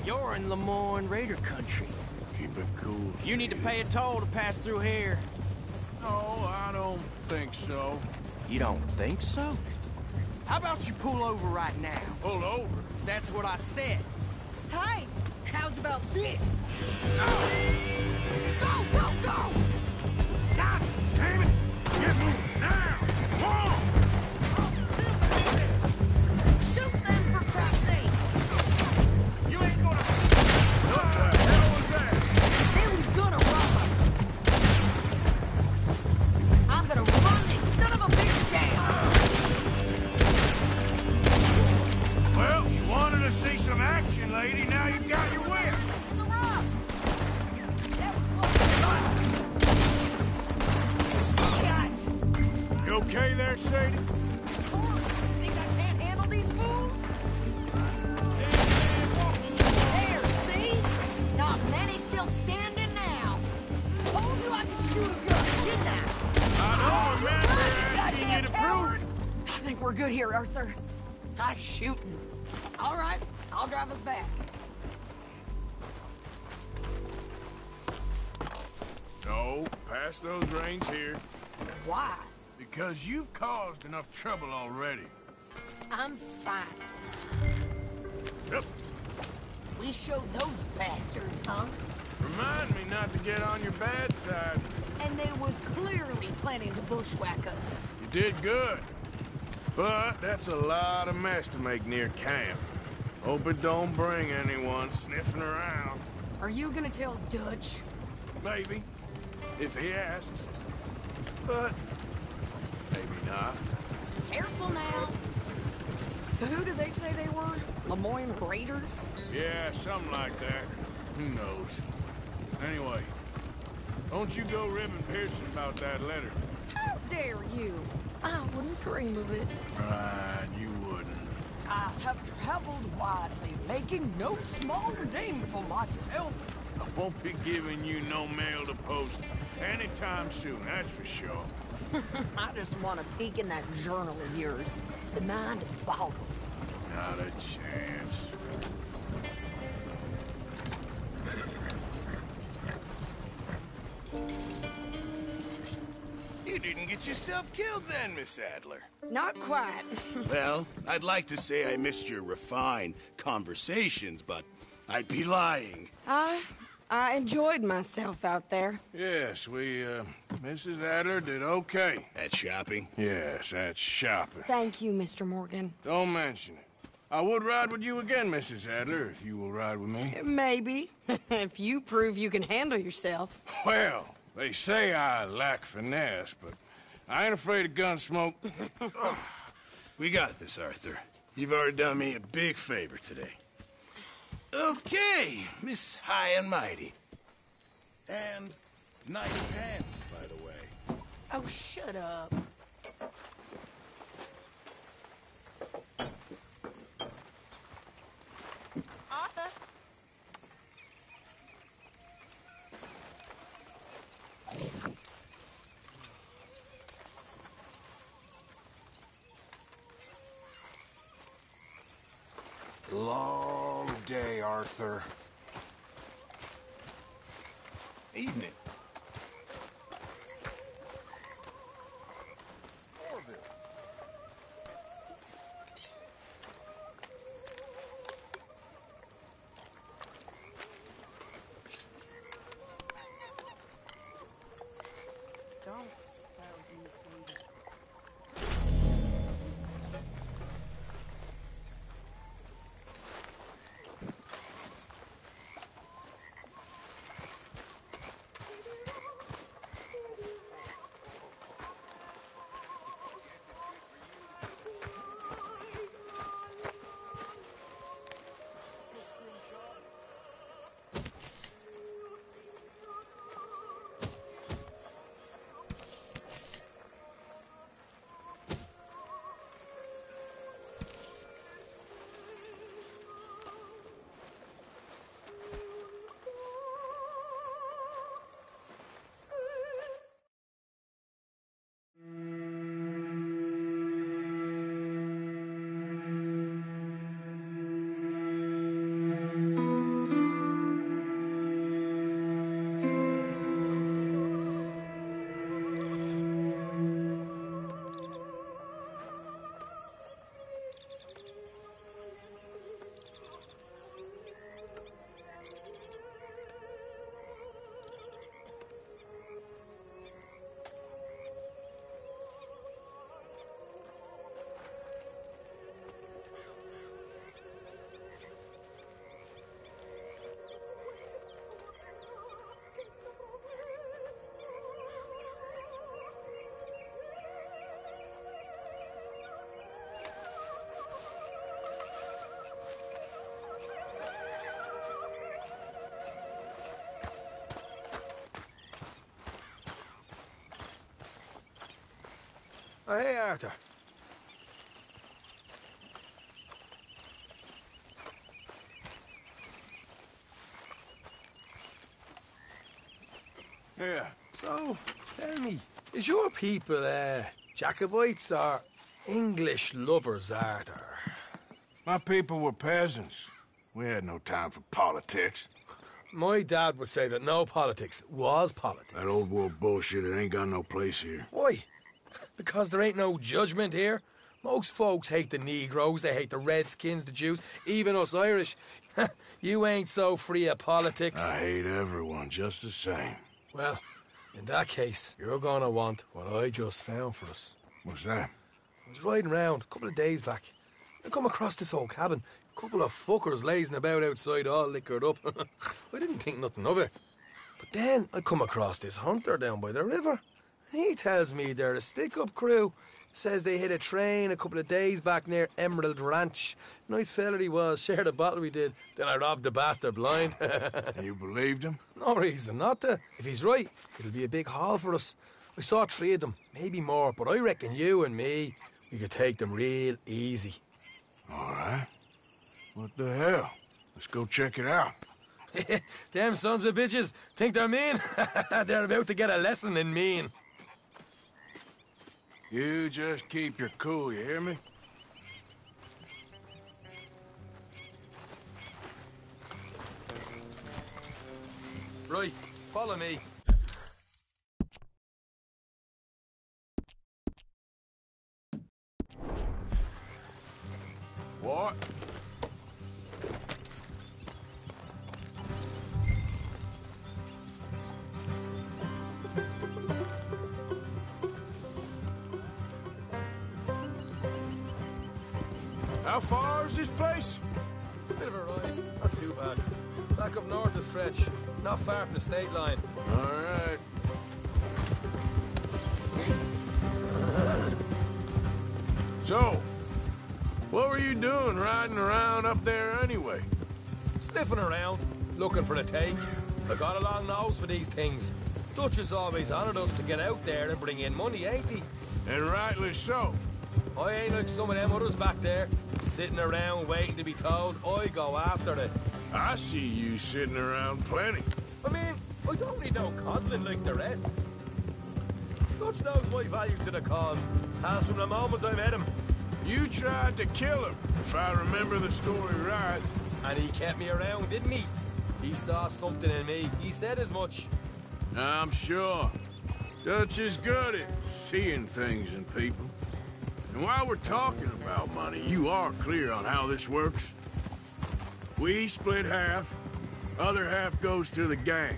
I: You're in Lemoyne Raider country.
B: Keep it cool.
I: You need to pay a toll to pass through here.
B: No, I don't think so.
I: You don't think so? How about you pull over right now?
B: Pull over?
I: That's what I said.
O: Hey, how's about this?
I: Go, go, go!
B: God damn it! Get moving now! Come on!
O: Shoot them for Christ's sakes!
I: You ain't gonna...
B: What the hell was that?
O: They was gonna rob us. I'm gonna run this son of a bitch down.
B: Well, you wanted to see some action, lady. Now you've got your wish.
O: In the rocks. That was close. God.
B: You okay there, Sadie?
O: Think I can't handle these fools? There, see? Not many still standing now. Told you I could shoot a gun, didn't I?
B: I don't remember asking you to prove it.
O: I think we're good here, Arthur. Nice shooting. All right, I'll drive us back.
B: No, pass those reins here.
O: Why?
B: Because you've caused enough trouble already.
O: I'm fine.
B: Yep.
O: We showed those bastards, huh?
B: Remind me not to get on your bad side.
O: And they was clearly planning to bushwhack us.
B: You did good. But that's a lot of mess to make near camp. Hope it don't bring anyone sniffing around.
O: Are you gonna tell Dutch?
B: Maybe. If he asks. But maybe not.
O: Careful now. So who did they say they were? Lemoyne Raiders?
B: Yeah, something like that. Who knows? Anyway, don't you go ribbing Pearson about that letter.
O: How dare you? I wouldn't dream of it.
B: Right, you wouldn't.
O: I have traveled widely, making no small name for myself.
B: I won't be giving you no mail to post anytime soon, that's for sure.
O: I just want to peek in that journal of yours. The mind boggles.
B: Not a chance.
P: You didn't get yourself killed then, Miss Adler.
O: Not quite.
P: Well, I'd like to say I missed your refined conversations, but I'd be lying.
O: I enjoyed myself out there.
B: Yes, Mrs. Adler did okay.
P: At shopping?
B: Yes, at shopping.
O: Thank you, Mr. Morgan.
B: Don't mention it. I would ride with you again, Mrs. Adler, if you will ride with me.
O: Maybe. If you prove you can handle yourself.
B: Well, they say I lack finesse, but I ain't afraid of gun smoke.
P: We got this, Arthur. You've already done me a big favor today. Okay, Miss High and Mighty. And nice pants, by the way.
O: Oh, shut up. Arthur?
S: Long day, Arthur.
H: Evening.
N: Oh, hey, Arthur.
B: Yeah.
N: So, tell me, is your people, Jacobites or English lovers, Arthur?
B: My people were peasants. We had no time for politics.
N: My dad would say that no politics was politics.
B: That old world bullshit, it ain't got no place here.
N: Why? Because there ain't no judgment here. Most folks hate the Negroes, they hate the Redskins, the Jews, even us Irish. You ain't so free of politics.
B: I hate everyone just the same.
N: Well, in that case, you're gonna want what I just found for us.
B: What's that?
N: I was riding around a couple of days back. I come across this old cabin. A couple of fuckers lazing about outside all liquored up. I didn't think nothing of it. But then I come across this hunter down by the river. And he tells me they're a stick-up crew. Says they hit a train a couple of days back near Emerald Ranch. Nice fella he was, shared a bottle we did. Then I robbed the bastard blind.
B: You believed him?
N: No reason not to. If he's right, it'll be a big haul for us. I saw 3 of them, maybe more, but I reckon you and me, we could take them real easy.
B: All right. What the hell? Let's go check it out.
N: Them sons of bitches think they're mean. They're about to get a lesson in mean.
B: You just keep your cool, you hear me?
N: Right, follow me.
B: What? How far is this place?
N: Bit of a ride, not too bad. Back up north a stretch, not far from the state line.
B: All right. So, What were you doing riding around up there anyway?
N: Sniffing around, looking for a take. I got a long nose for these things. Dutch has always honoured us to get out there and bring in money, ain't he?
B: And rightly so.
N: I ain't like some of them others back there, sitting around waiting to be told. I go after it.
B: I see you sitting around plenty.
N: I mean, I don't need no coddling like the rest. Dutch knows my value to the cause, as from the moment I met him.
B: You tried to kill him, if I remember the story right.
N: And he kept me around, didn't he? He saw something in me. He said as much.
B: I'm sure. Dutch is good at seeing things in people. And while we're talking about money, you are clear on how this works? We split half, other half goes to the gang.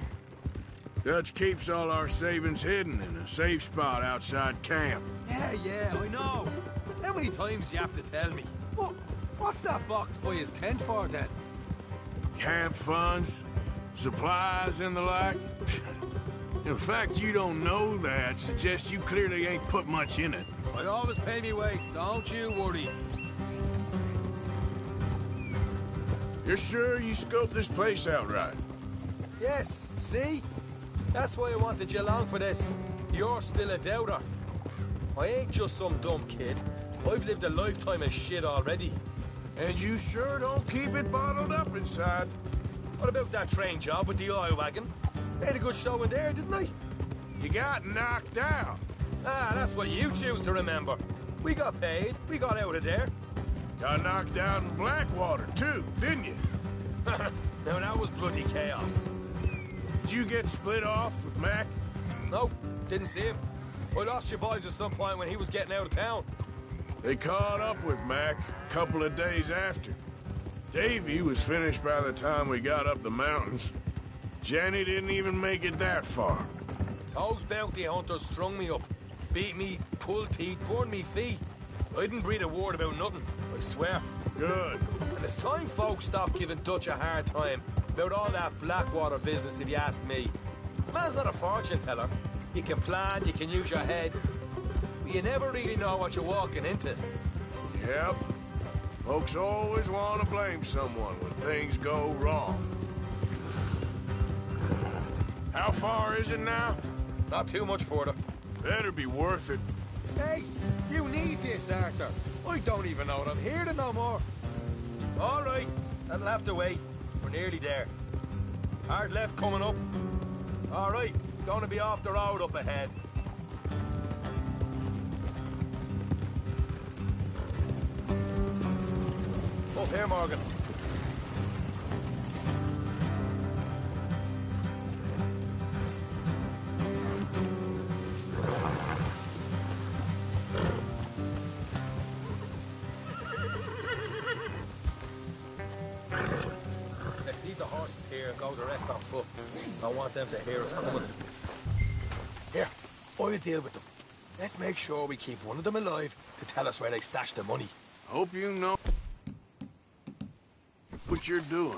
B: Dutch keeps all our savings hidden in a safe spot outside camp.
N: Yeah, I know. How many times do you have to tell me? What's that box by his tent for, then?
B: Camp funds, supplies, and the like. In fact, you don't know that suggests you clearly ain't put much in it.
N: I always pay me weight, don't you worry.
B: You're sure you scoped this place out right?
N: Yes, see? That's why I wanted you along for this. You're still a doubter. I ain't just some dumb kid. I've lived a lifetime of shit already.
B: And you sure don't keep it bottled up inside.
N: What about that train job with the oil wagon? Made a good show in there, didn't I?
B: You got knocked out.
N: Ah, that's what you choose to remember. We got paid. We got out of there.
B: Got knocked out in Blackwater, too, didn't you?
N: Now, that was bloody chaos.
B: Did you get split off with Mac?
N: Nope, didn't see him. I lost your boys at some point when he was getting out of town.
B: They caught up with Mac a couple of days after. Davy was finished by the time we got up the mountains. Jenny didn't even make it that far.
N: Those bounty hunters strung me up, beat me, pulled teeth, burned me feet. I didn't breathe a word about nothing, I swear.
B: Good.
N: And it's time folks stopped giving Dutch a hard time about all that Blackwater business, if you ask me. Man's not a fortune teller. You can plan, you can use your head, but you never really know what you're walking into.
B: Yep. Folks always want to blame someone when things go wrong. How far is it now?
N: Not too much further.
B: Better be worth it.
N: Hey, you need this, Arthur. I don't even know what I'm here to no more. All right, that'll have to wait. We're nearly there. Hard left coming up. All right, it's going to be off the road up ahead. Up here, Morgan. Let's leave the horses here and go the rest on foot. I want them to hear us coming. Here, I'll deal with them. Let's make sure we keep one of them alive to tell us where they stashed the money.
B: Hope you know what you're doing.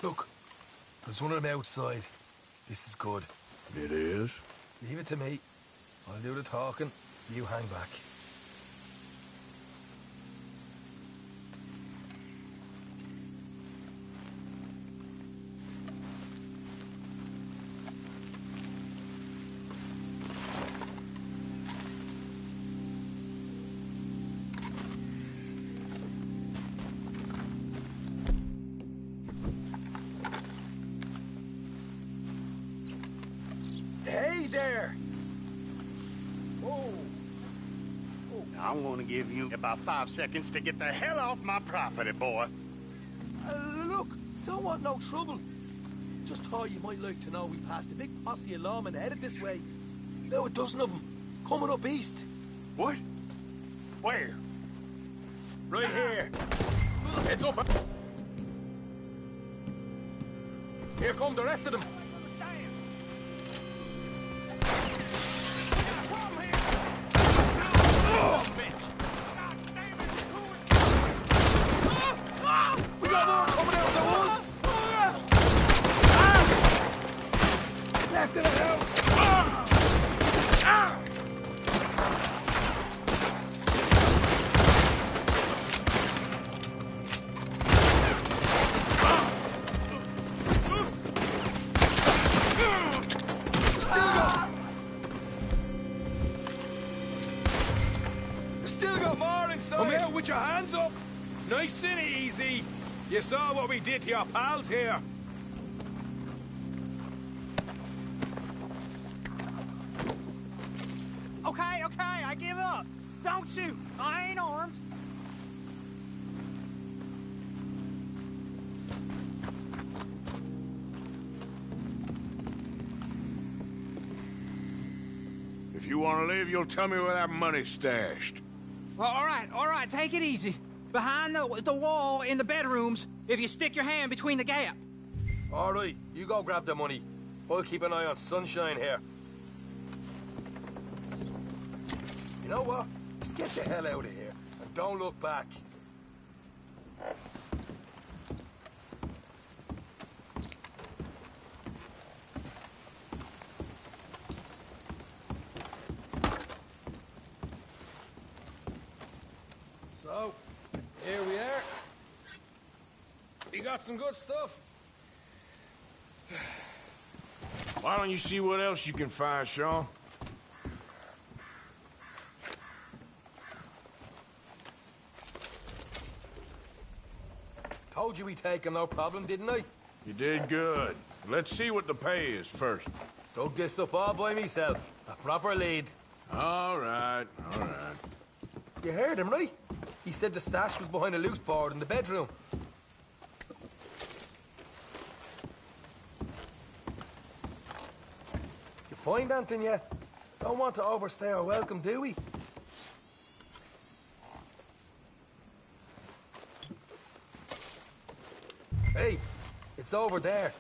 N: Look, there's one of them outside. This is good.
B: It is?
N: Leave it to me. I'll do the talking. You hang back. Hey there! Oh.
T: I'm gonna give you about 5 seconds to get the hell off my property, boy.
N: Look, don't want no trouble. Just thought you might like to know we passed a big posse of lawmen headed this way. About a dozen of them, coming up east.
T: What? Where?
N: Right here. Heads up. Here come the rest of them.
I: We got more coming out of the woods! Left of the house!
N: Still got more inside. Come out with your hands up. Nice and easy. You saw what we did to your pals here.
I: Okay, I give up. Don't shoot. I ain't armed.
B: If you want to leave, you'll tell me where that money's stashed.
I: Well, all right, take it easy. Behind the wall in the bedrooms, if you stick your hand between the gap.
N: All right, you go grab the money. I'll keep an eye on Sunshine here. You know what? Just get the hell out of here and don't look back. So, here we are. We got some good stuff.
B: Why don't you see what else you can find, Sean?
N: Told you we take him, no problem, didn't I?
B: You did good. Let's see what the pay is first.
N: Dug this up all by myself. A proper lead.
B: All right.
N: You heard him, right? He said the stash was behind a loose board in the bedroom. You find anything yet? Don't want to overstay our welcome, do we? Hey, it's over there.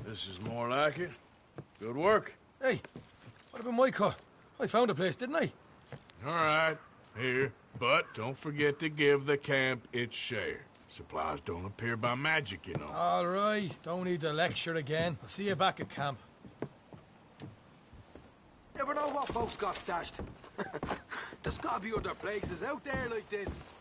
B: This is more like it. Good work.
N: Hey, what about my cut? I found a place, didn't I?
B: All right, here. But don't forget to give the camp its share. Supplies don't appear by magic, you know.
N: All right, don't need to lecture again. I'll see you back at camp.
I: Never know what folks got stashed. There's gotta be other places out there like this.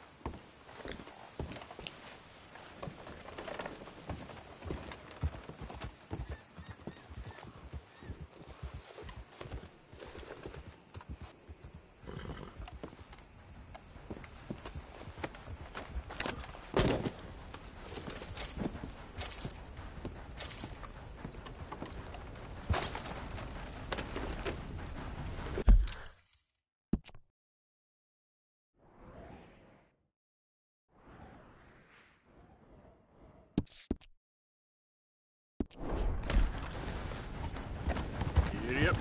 B: Idiot.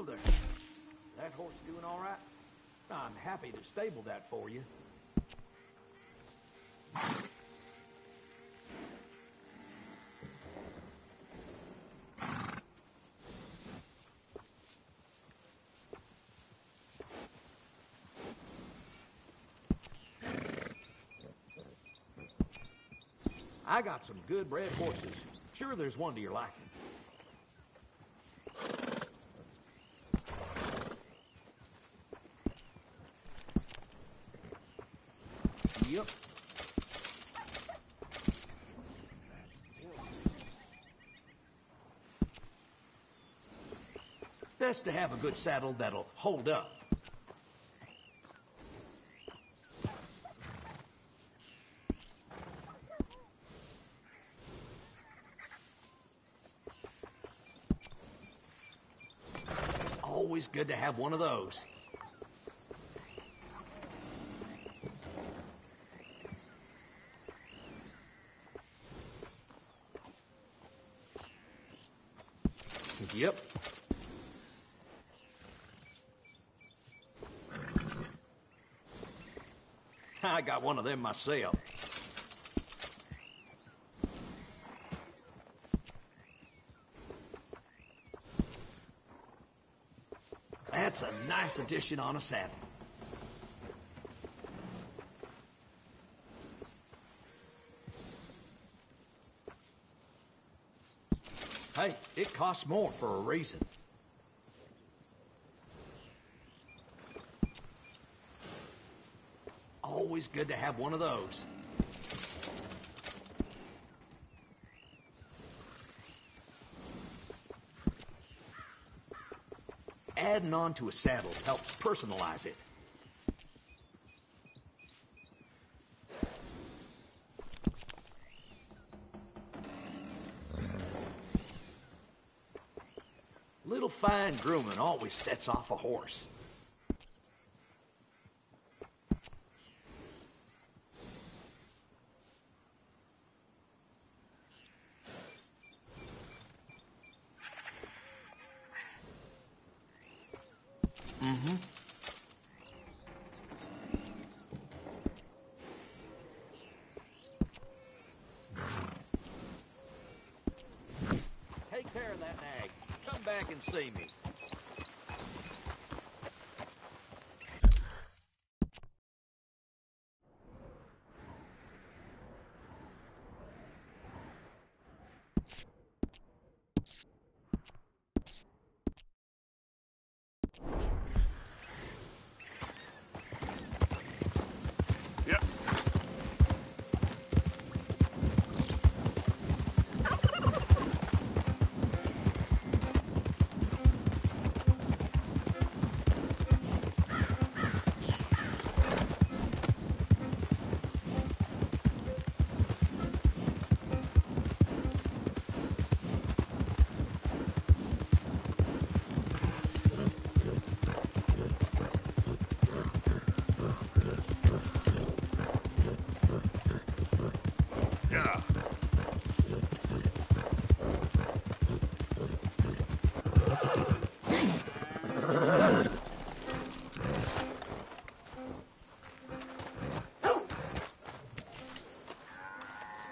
U: Wilder, that horse doing all right? I'm happy to stable that for you. I got some good bred horses. Sure there's one to your liking. Yep. Best to have a good saddle that'll hold up. Always good to have one of those. Yep. I got one of them myself. That's a nice addition on a saddle. Hey, it costs more for a reason. Always good to have one of those. Adding on to a saddle helps personalize it. Little fine grooming always sets off a horse. Mm-hmm. Take care of that nag. Come back and see me.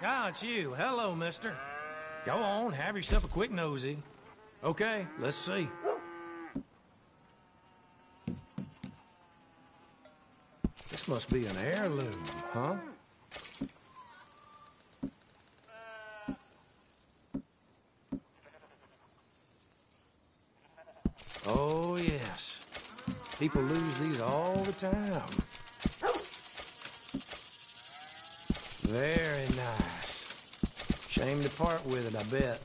V: Ah, it's you. Hello, mister. Go on, have yourself a quick nosy. Okay, let's see. This must be an heirloom, huh? Oh, yes. People lose these all the time. Very nice. Shame to part with it, I bet.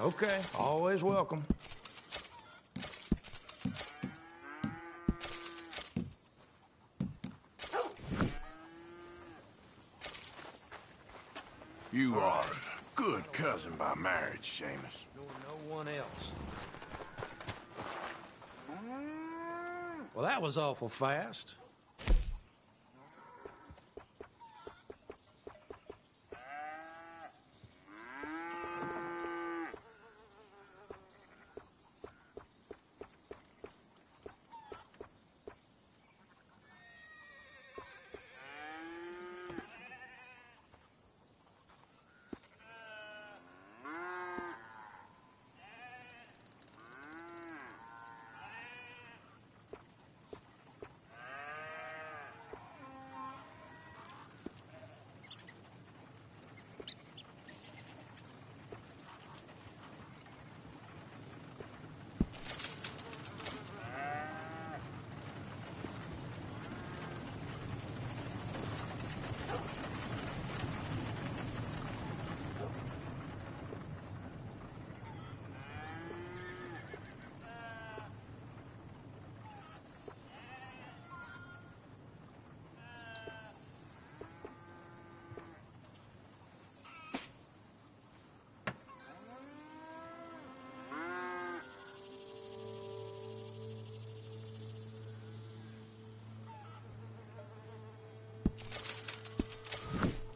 V: Okay, always welcome.
B: You are a good cousin by marriage, Seamus.
V: Nor no one else. Well, that was awful fast.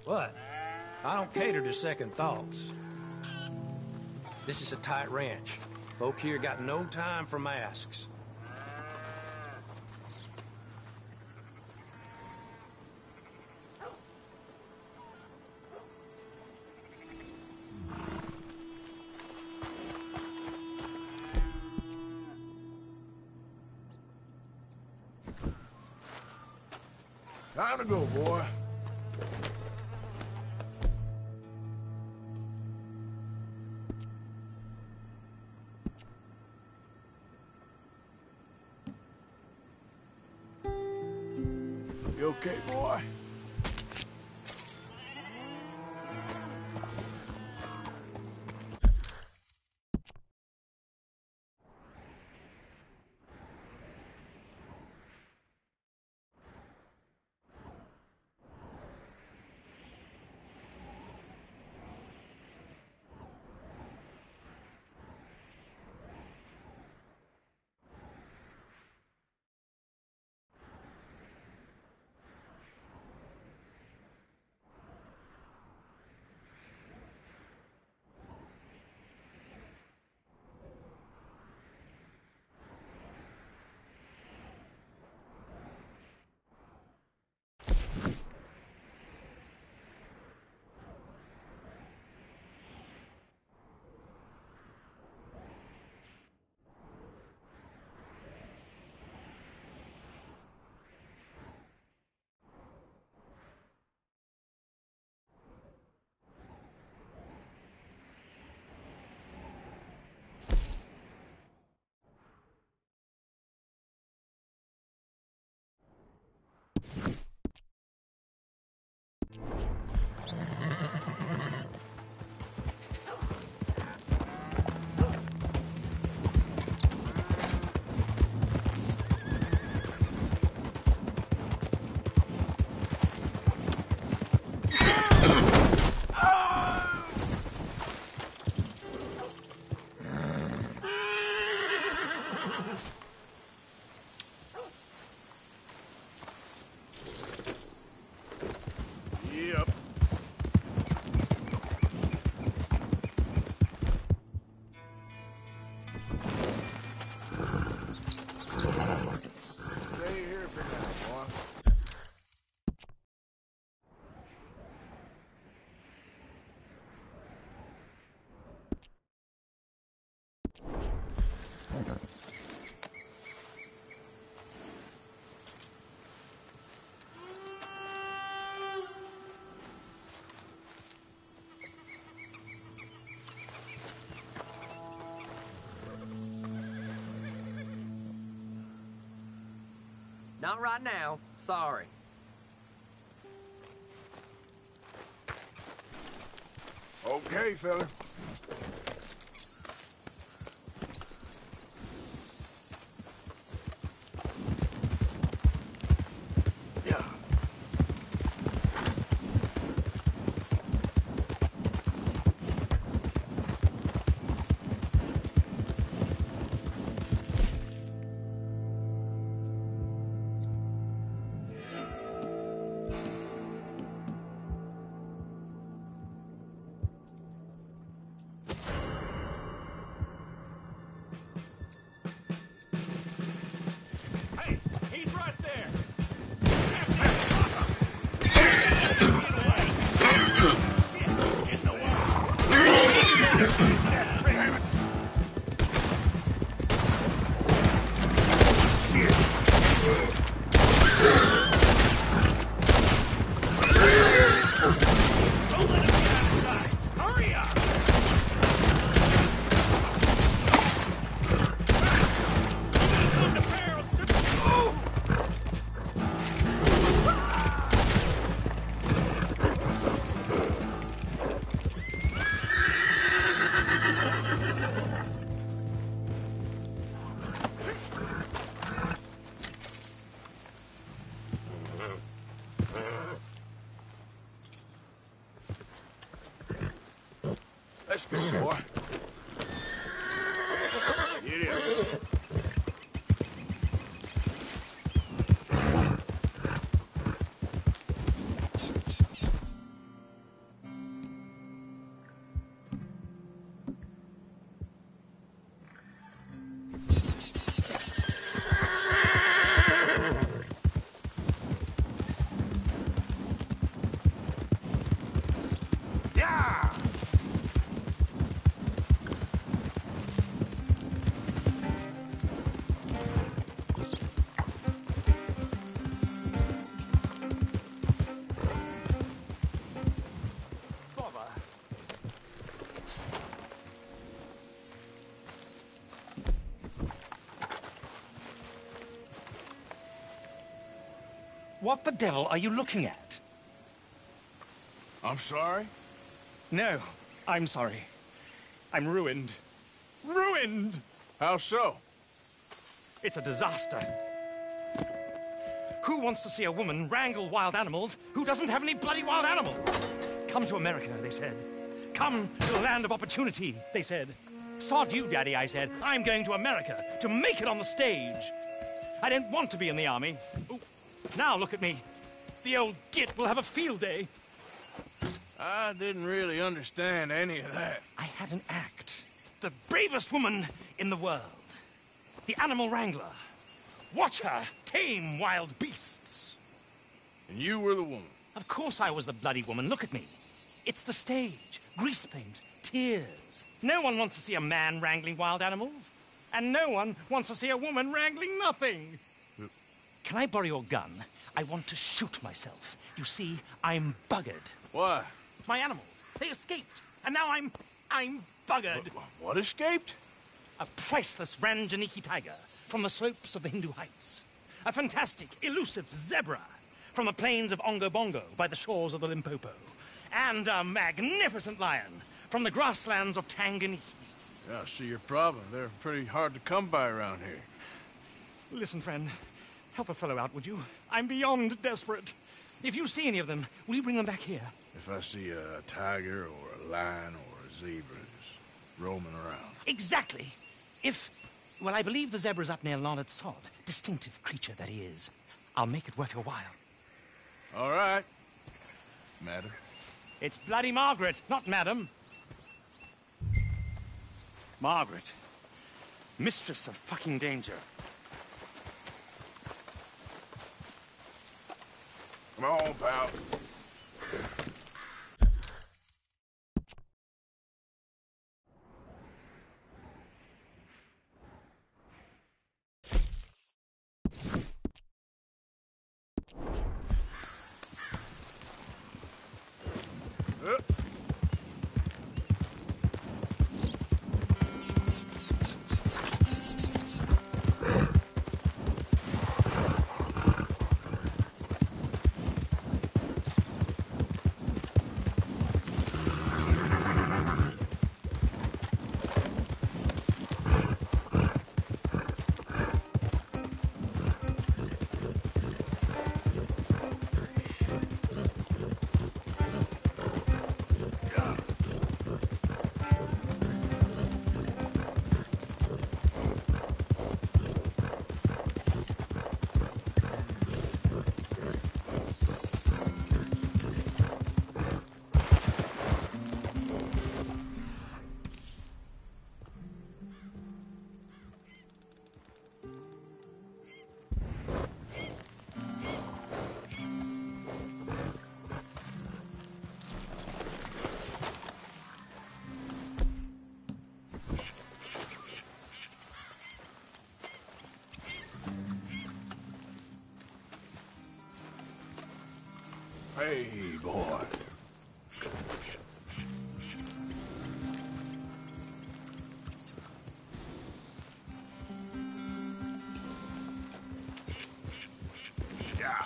V: What? I don't cater to second thoughts. This is a tight ranch. Folk here got no time for masks.
B: Time to go, boy. You okay, boy?
C: Not right now. Sorry.
B: Okay, fella. Yeah.
V: He's right there!
B: Let's go, boy. Get in.
A: What the devil are you looking at?
B: I'm sorry?
A: No, I'm sorry. I'm ruined. Ruined!
B: How so?
A: It's a disaster. Who wants to see a woman wrangle wild animals who doesn't have any bloody wild animals? Come to America, they said. Come to the land of opportunity, they said. Sod you, Daddy, I said. I'm going to America to make it on the stage. I didn't want to be in the army. Ooh, now look at me. The old git will have a field day.
B: I didn't really understand any of that.
A: I had an act. The bravest woman in the world. The animal wrangler. Watch her tame wild beasts.
B: And you were the woman?
A: Of course I was the bloody woman. Look at me. It's the stage. Grease paint. Tears. No one wants to see a man wrangling wild animals. And no one wants to see a woman wrangling nothing. Can I borrow your gun? I want to shoot myself. You see, I'm buggered.
B: Why?
A: My animals. They escaped. And now I'm buggered.
B: What escaped?
A: A priceless Ranjaniki tiger from the slopes of the Hindu Heights. A fantastic, elusive zebra from the plains of Ongo Bongo by the shores of the Limpopo. And a magnificent lion from the grasslands of Tanganyika.
B: Yeah, I see your problem. They're pretty hard to come by around here.
A: Listen, friend. Help a fellow out, would you? I'm beyond desperate. If you see any of them, will you bring them back here?
B: If I see a tiger or a lion or a zebra just roaming around.
A: Exactly. Well, I believe the zebra's up near Leonard Sod. Distinctive creature that he is. I'll make it worth your while.
B: All right. Madam.
A: It's bloody Margaret, not Madam. Margaret. Mistress of fucking danger.
B: Come on, pal. Hey, boy. Yeah.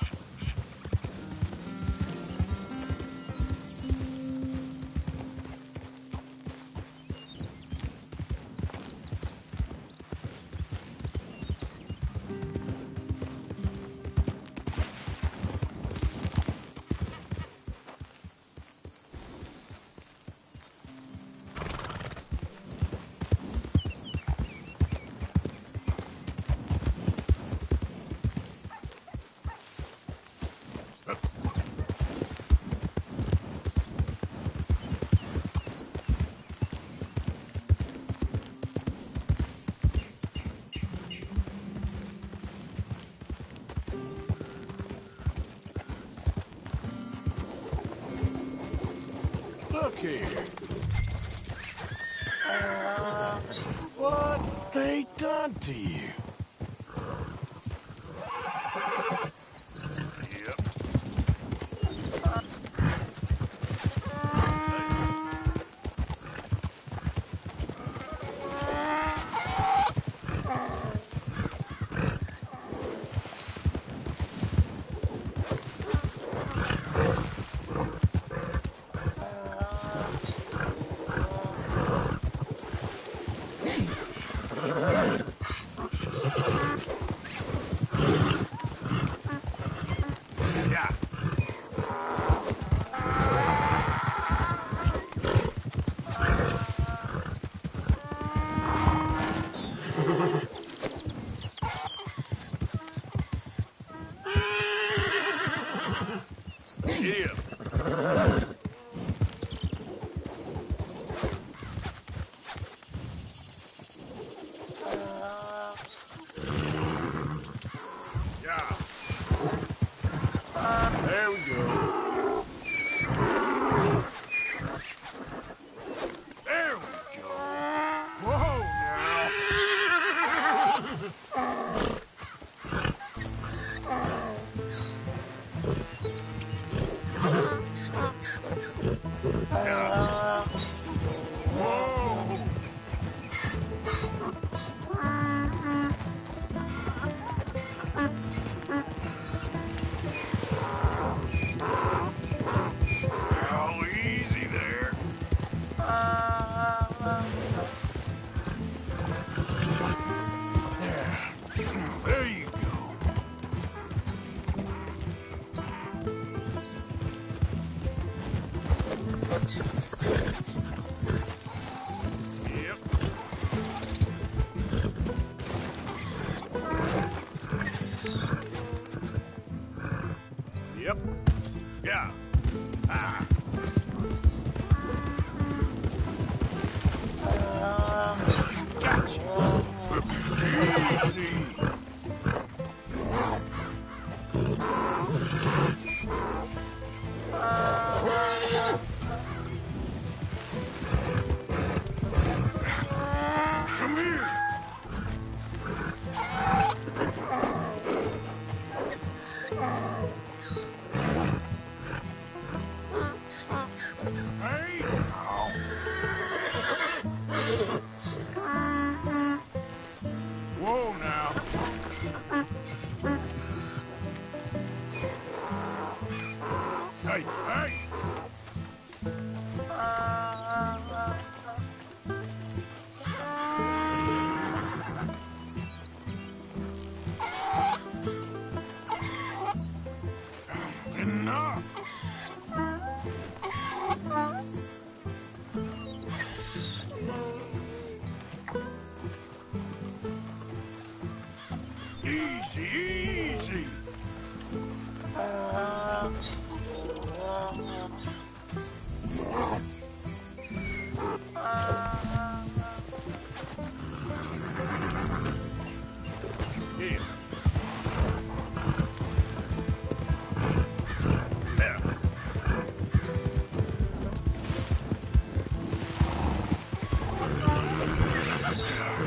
B: Look here. What they done to you? Easy, easy. Here. There.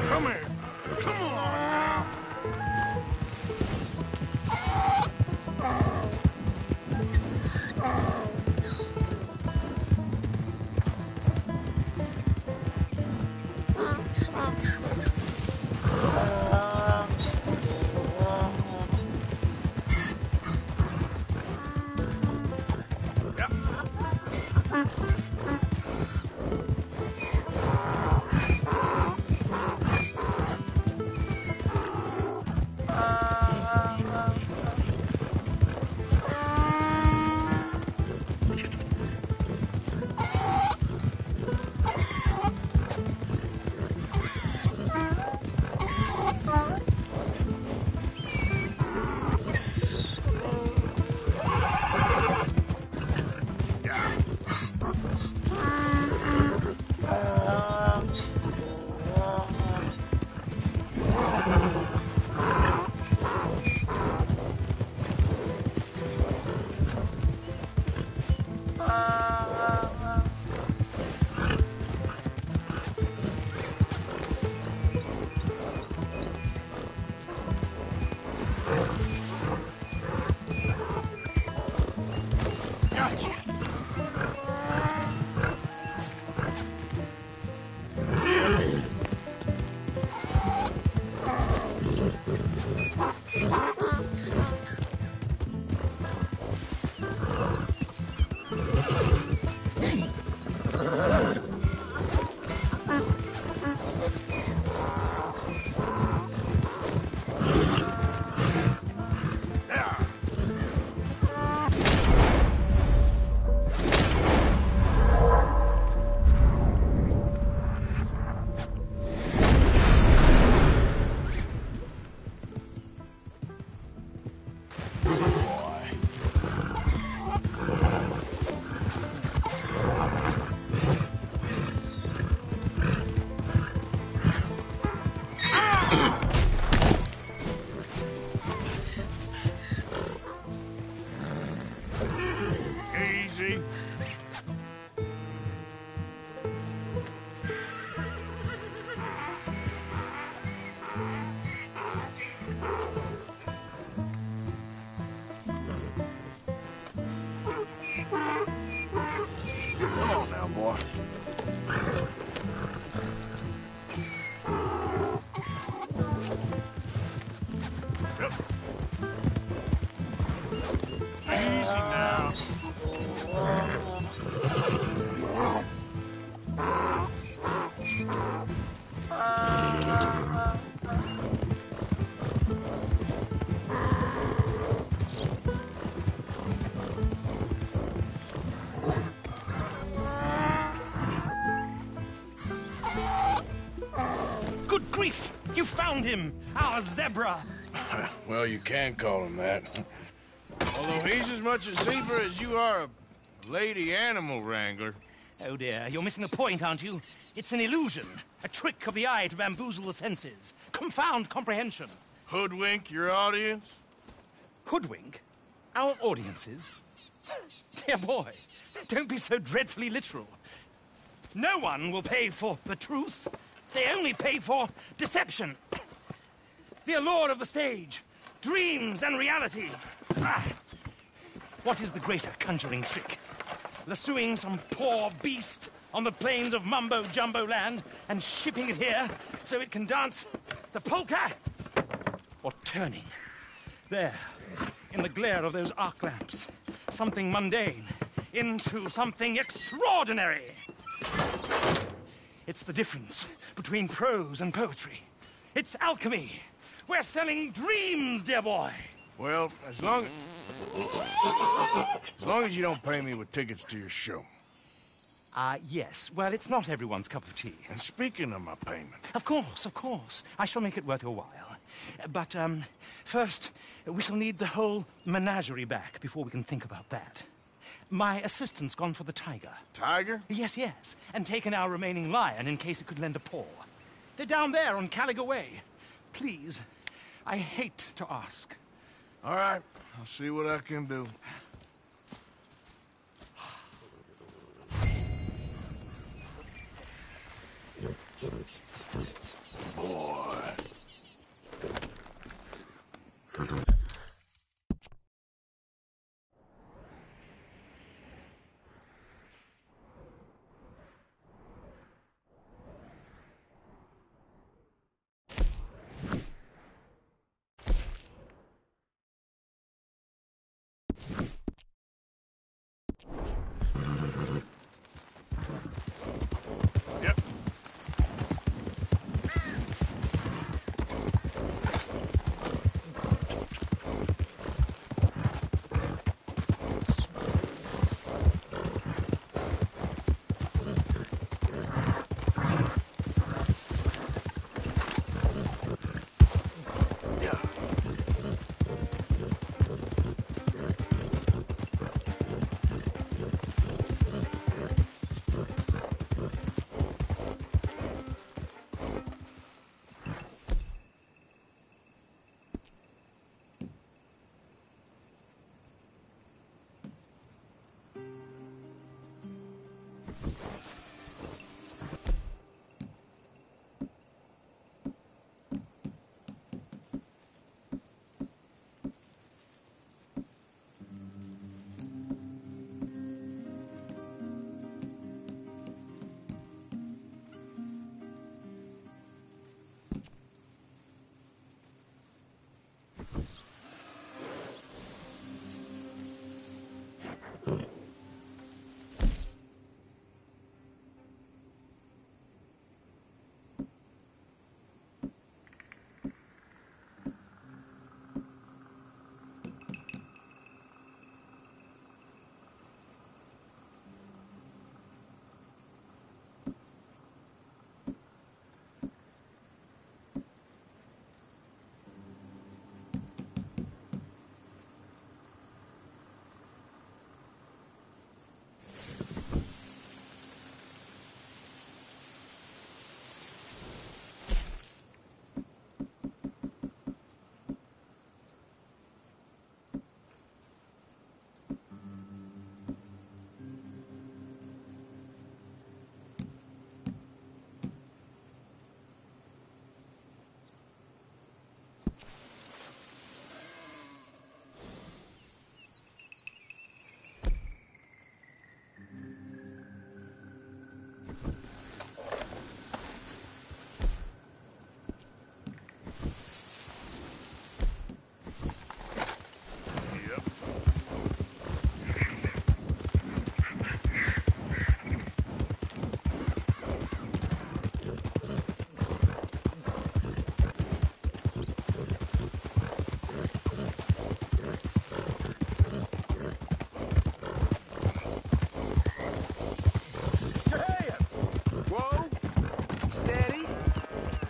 B: Come here. Come on now. Easy. Come on now, boy. Easy now.
A: Good grief! You found him! Our zebra!
B: Well, you can call him that. Although he's as much a zebra as you are a lady animal wrangler.
A: Oh dear, you're missing the point, aren't you? It's an illusion. A trick of the eye to bamboozle the senses. Confound comprehension.
B: Hoodwink your audience?
A: Hoodwink? Our audiences? Dear boy, don't be so dreadfully literal. No one will pay for the truth. They only pay for deception. The allure of the stage. Dreams and reality. Ah. What is the greater conjuring trick? Lassoing some poor beast on the plains of mumbo-jumbo land and shipping it here so it can dance the polka? Or turning, there, in the glare of those arc lamps, something mundane into something extraordinary? It's the difference between prose and poetry. It's alchemy. We're selling dreams, dear boy.
B: Well, as long as you don't pay me with tickets to your show.
A: Yes. Well, it's not everyone's cup of tea.
B: And speaking of my payment...
A: Of course, of course. I shall make it worth your while. But, first, we shall need the whole menagerie back before we can think about that. My assistant's gone for the tiger.
B: Tiger?
A: Yes, yes. And taken our remaining lion in case it could lend a paw. They're down there on Caliga Way. Please, I hate to ask.
B: All right. I'll see what I can do. Boy. Yep.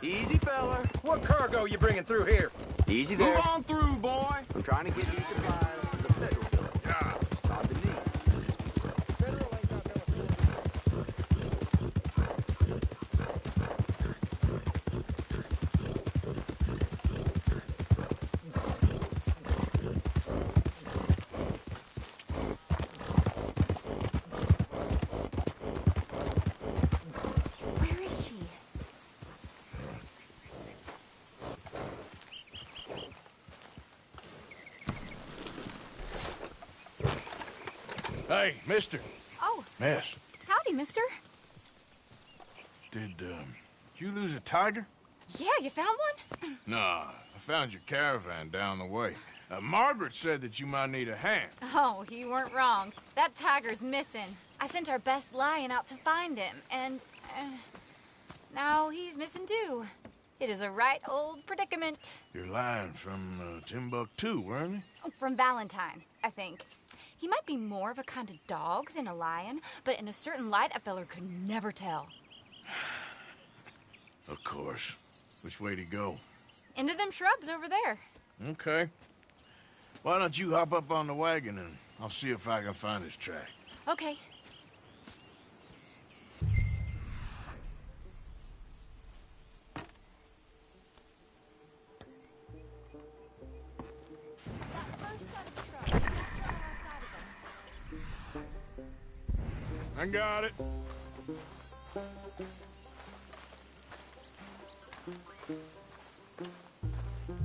C: Easy, fella.
V: What cargo you bringing through here?
C: Easy there. Move on through, boy. I'm trying to get you supplies to the federal building. Yeah. It's hard to need.
B: Hey, mister.
D: Oh.
B: Miss.
D: Howdy, mister.
B: Did you lose a tiger?
D: Yeah, you found one?
B: Nah, I found your caravan down the way. Margaret said that you might need a hand.
D: Oh, you weren't wrong. That tiger's missing. I sent our best lion out to find him, and now he's missing too. It is a right old predicament.
B: Your lion from Timbuktu, weren't he?
D: From Valentine, I think. He might be more of a kind of dog than a lion, but in a certain light, a feller could never tell.
B: Of course. Which way to go?
D: Into them shrubs over there.
B: Okay. Why don't you hop up on the wagon and I'll see if I can find his track.
D: Okay.
B: I got it.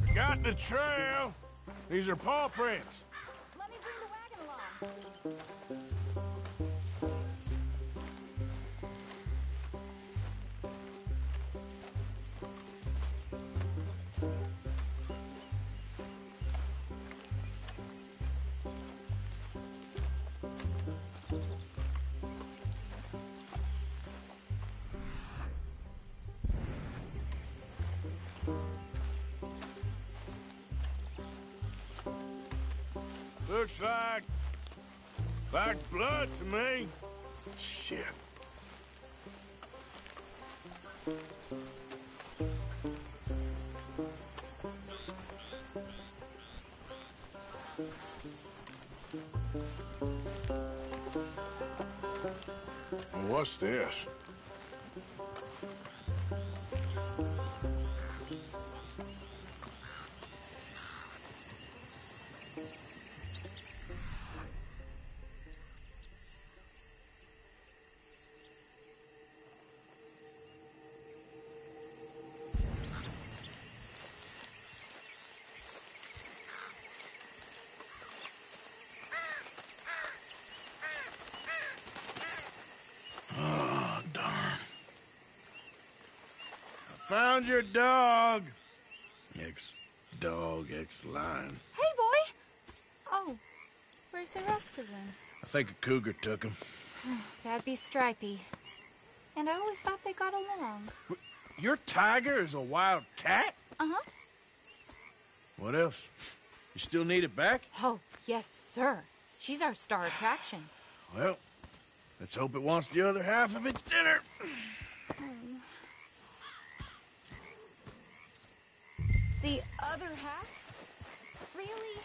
B: I got the trail. These are paw prints.
D: Let me bring the wagon along.
B: Looks like blood to me. Shit. What's this? Found your dog. Ex-dog, ex-lion.
D: Hey, boy! Oh, where's the rest of them?
B: I think a cougar took him.
D: That'd be Stripey. And I always thought they got along.
B: Your tiger is a wild cat?
D: Uh-huh.
B: What else? You still need it back?
D: Oh, yes, sir. She's our star attraction.
B: Well, let's hope it wants the other half of its dinner.
D: The other half? Really?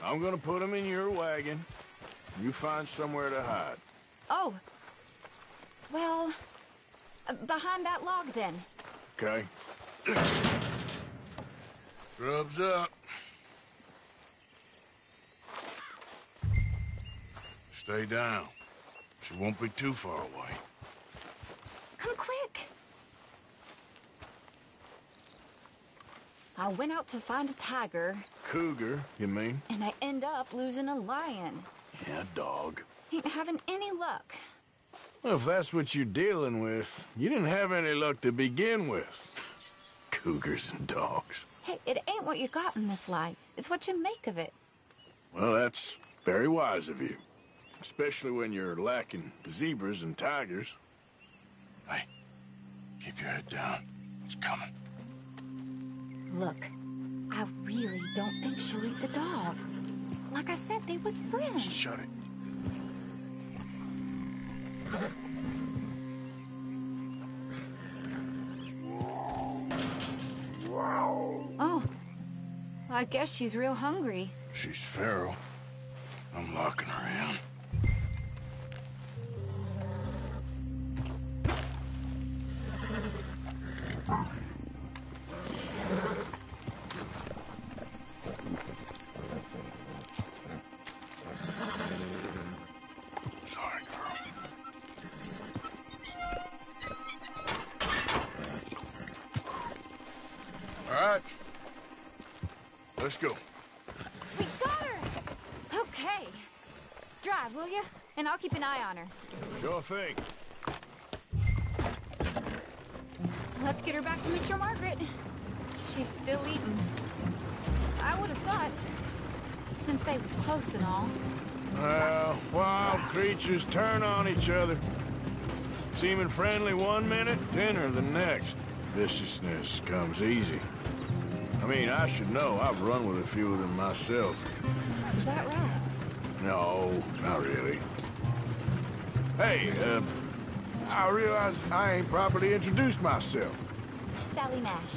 B: I'm gonna put him in your wagon. You find somewhere to hide.
D: Oh. Well, behind that log, then.
B: Okay. Grub's up. Stay down. She won't be too far away.
D: Come quick. I went out to find a tiger.
B: Cougar, you mean?
D: And I end up losing a lion.
B: Yeah, dog.
D: Ain't having any luck.
B: Well, if that's what you're dealing with, you didn't have any luck to begin with. Cougars and dogs.
D: Hey, it ain't what you got in this life. It's what you make of it.
B: Well, that's very wise of you. Especially when you're lacking zebras and tigers. Hey, keep your head down. It's coming.
D: Look, I really don't think she'll eat the dog. Like I said, they was friends.
B: Shut it.
D: Oh, I guess she's real hungry.
B: She's feral. I'm locking her in. Let's go.
D: We got her! Okay. Drive, will you? And I'll keep an eye on her.
B: Sure thing.
D: Let's get her back to Mr. Margaret. She's still eating. I would have thought, since they was close and all.
B: Well, wild creatures turn on each other. Seeming friendly one minute, tender the next. Viciousness comes easy. I mean, I should know. I've run with a few of them myself.
D: Is that right?
B: No, not really. Hey, I realize I ain't properly introduced myself.
D: Sally Nash.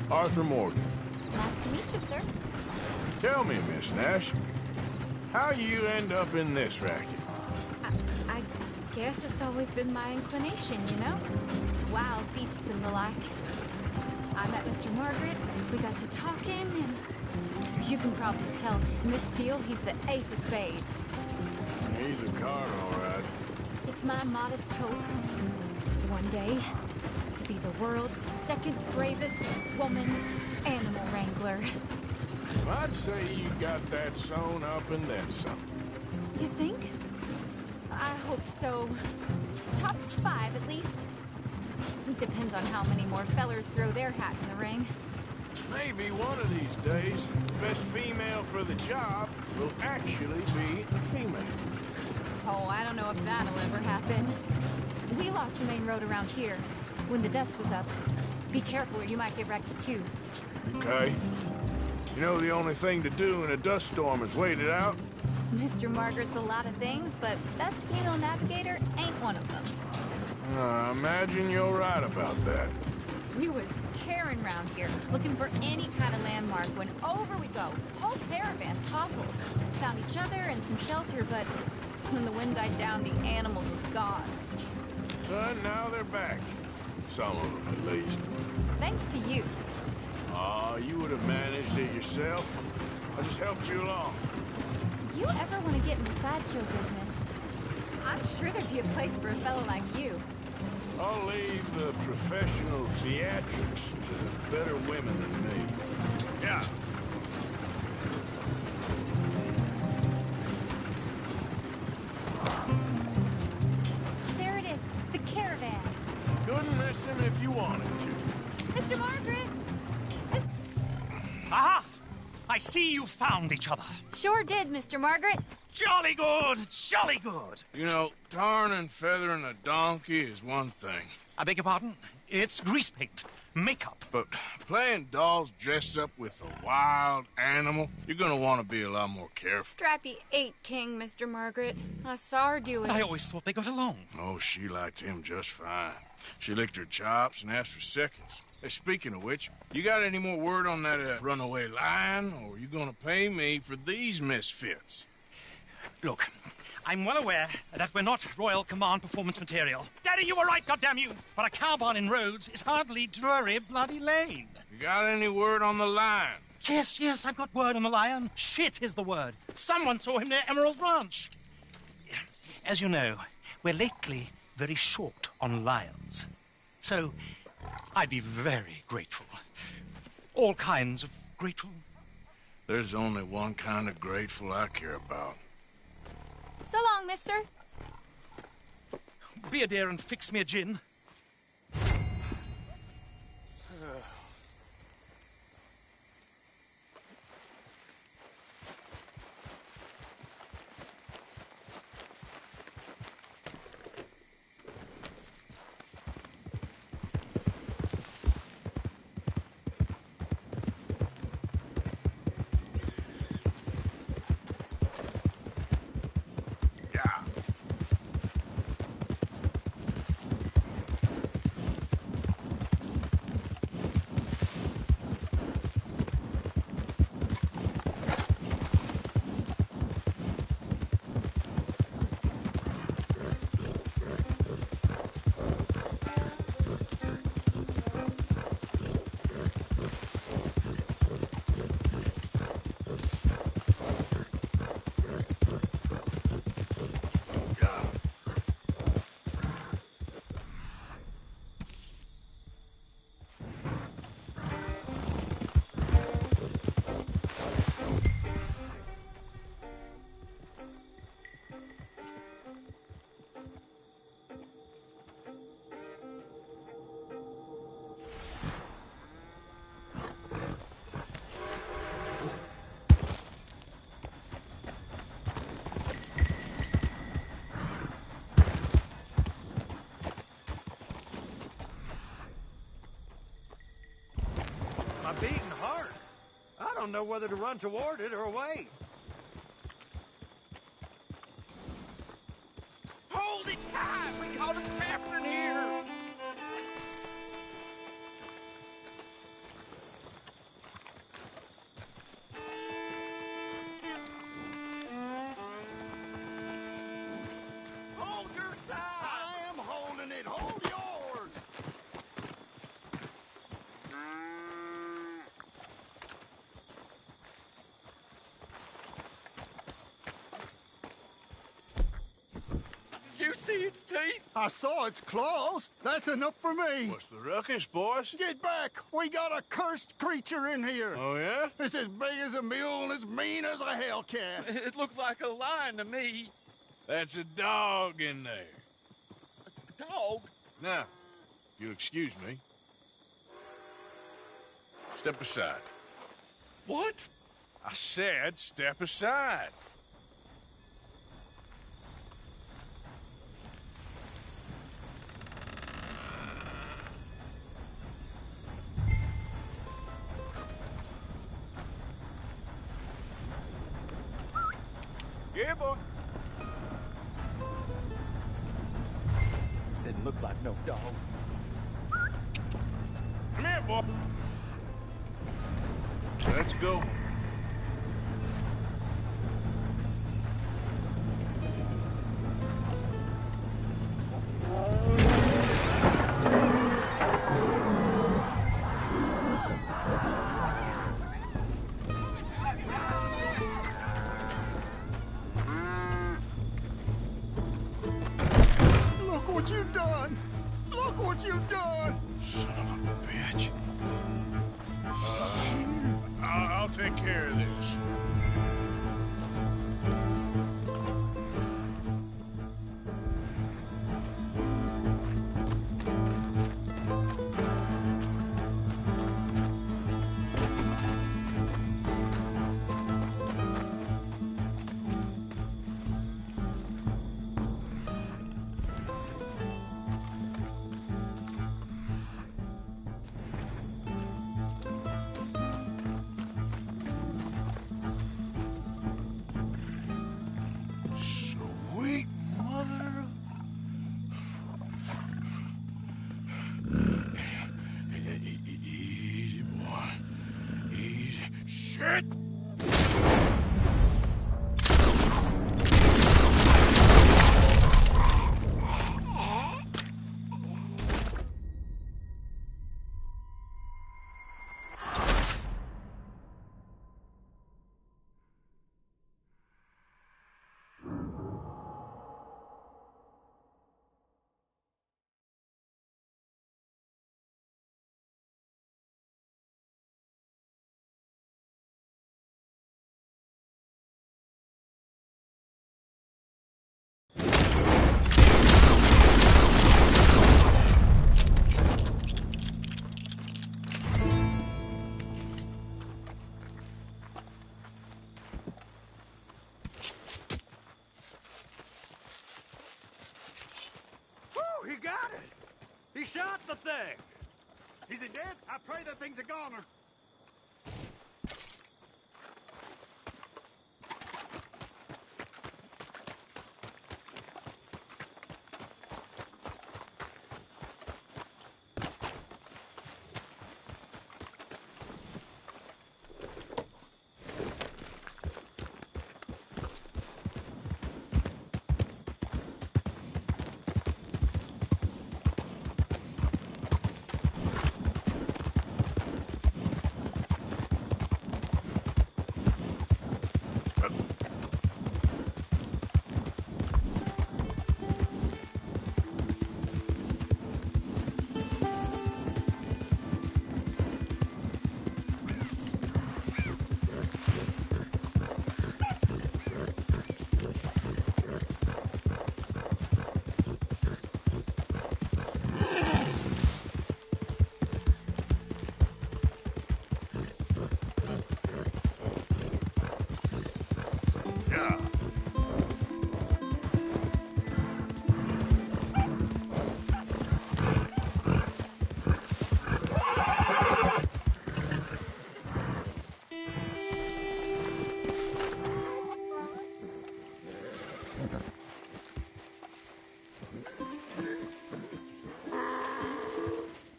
B: Arthur Morgan.
D: Nice to meet you, sir.
B: Tell me, Miss Nash, how you end up in this racket?
D: I guess it's always been my inclination, you know? Wild beasts and the like. I met Mr. Margaret, we got to talking, and you can probably tell, in this field, he's the ace of spades.
B: He's a card, all right.
D: It's my modest hope, one day, to be the world's second bravest woman animal wrangler.
B: I'd say you got that sewn up and then some.
D: You think? I hope so. Top 5, at least. Depends on how many more fellers throw their hat in the ring.
B: Maybe one of these days, the best female for the job will actually be a female.
D: Oh, I don't know if that'll ever happen. We lost the main road around here when the dust was up. Be careful or you might get wrecked too.
B: Okay. You know the only thing to do in a dust storm is wait it out?
D: Mr. Margaret's a lot of things, but best female navigator ain't one of them.
B: I imagine you're right about that.
D: We was tearing around here, looking for any kind of landmark when over we go. Whole caravan toppled. Found each other and some shelter, but when the wind died down, the animals was gone.
B: But now they're back. Some of them, at least.
D: Thanks to you.
B: Aw, you would have managed it yourself. I just helped you along.
D: You ever want to get in the sideshow business? I'm sure there'd be a place for a fellow like you.
B: I'll leave the professional theatrics to better women than me. Yeah.
D: There it is, the caravan.
B: Couldn't miss him if you wanted to.
D: Mr. Margaret!
A: Aha! I see you found each other.
D: Sure did, Mr. Margaret.
A: Jolly good, jolly good.
B: You know, tarring and feathering a donkey is one thing.
A: I beg your pardon? It's grease paint, makeup.
B: But playing dolls dressed up with a wild animal, you're gonna want to be a lot more careful.
D: Strappy ain't king, Mr. Margaret. I saw her do it.
A: I always thought they got along.
B: Oh, she liked him just fine. She licked her chops and asked for seconds. Hey, speaking of which, you got any more word on that runaway lion, or are you gonna pay me for these misfits?
A: Look, I'm well aware that we're not Royal Command performance material. Daddy, you were right, goddammit! But a cow barn in Rhodes is hardly Drury Bloody Lane.
B: You got any word on the lion?
A: Yes, I've got word on the lion. Shit is the word. Someone saw him near Emerald Ranch. As you know, we're lately very short on lions. So, I'd be very grateful. All kinds of grateful.
B: There's only one kind of grateful I care about.
D: So long, mister.
A: Be a dear and fix me a gin.
E: My beating heart. I don't know whether to run toward it or away.
T: see its teeth? I saw its claws. That's enough for me.
B: What's the ruckus, boys?
T: Get back! We got a cursed creature in here.
B: Oh, yeah?
T: It's as big as a mule and as mean as a hellcat.
L: It looked like a lion to me.
B: That's a dog in there.
L: A dog?
B: Now, if you'll excuse me. Step aside.
L: What?
B: I said step aside. Yeah, boy.
T: Didn't look like no dog.
B: Come here, boy. Let's go.
T: Look what you done! Look what you done!
B: Son of a bitch. I'll take care of this. Sweet mother of... Easy, boy. Easy. Shit!
T: He got it! He shot the thing! Is he dead? I pray that thing's a goner.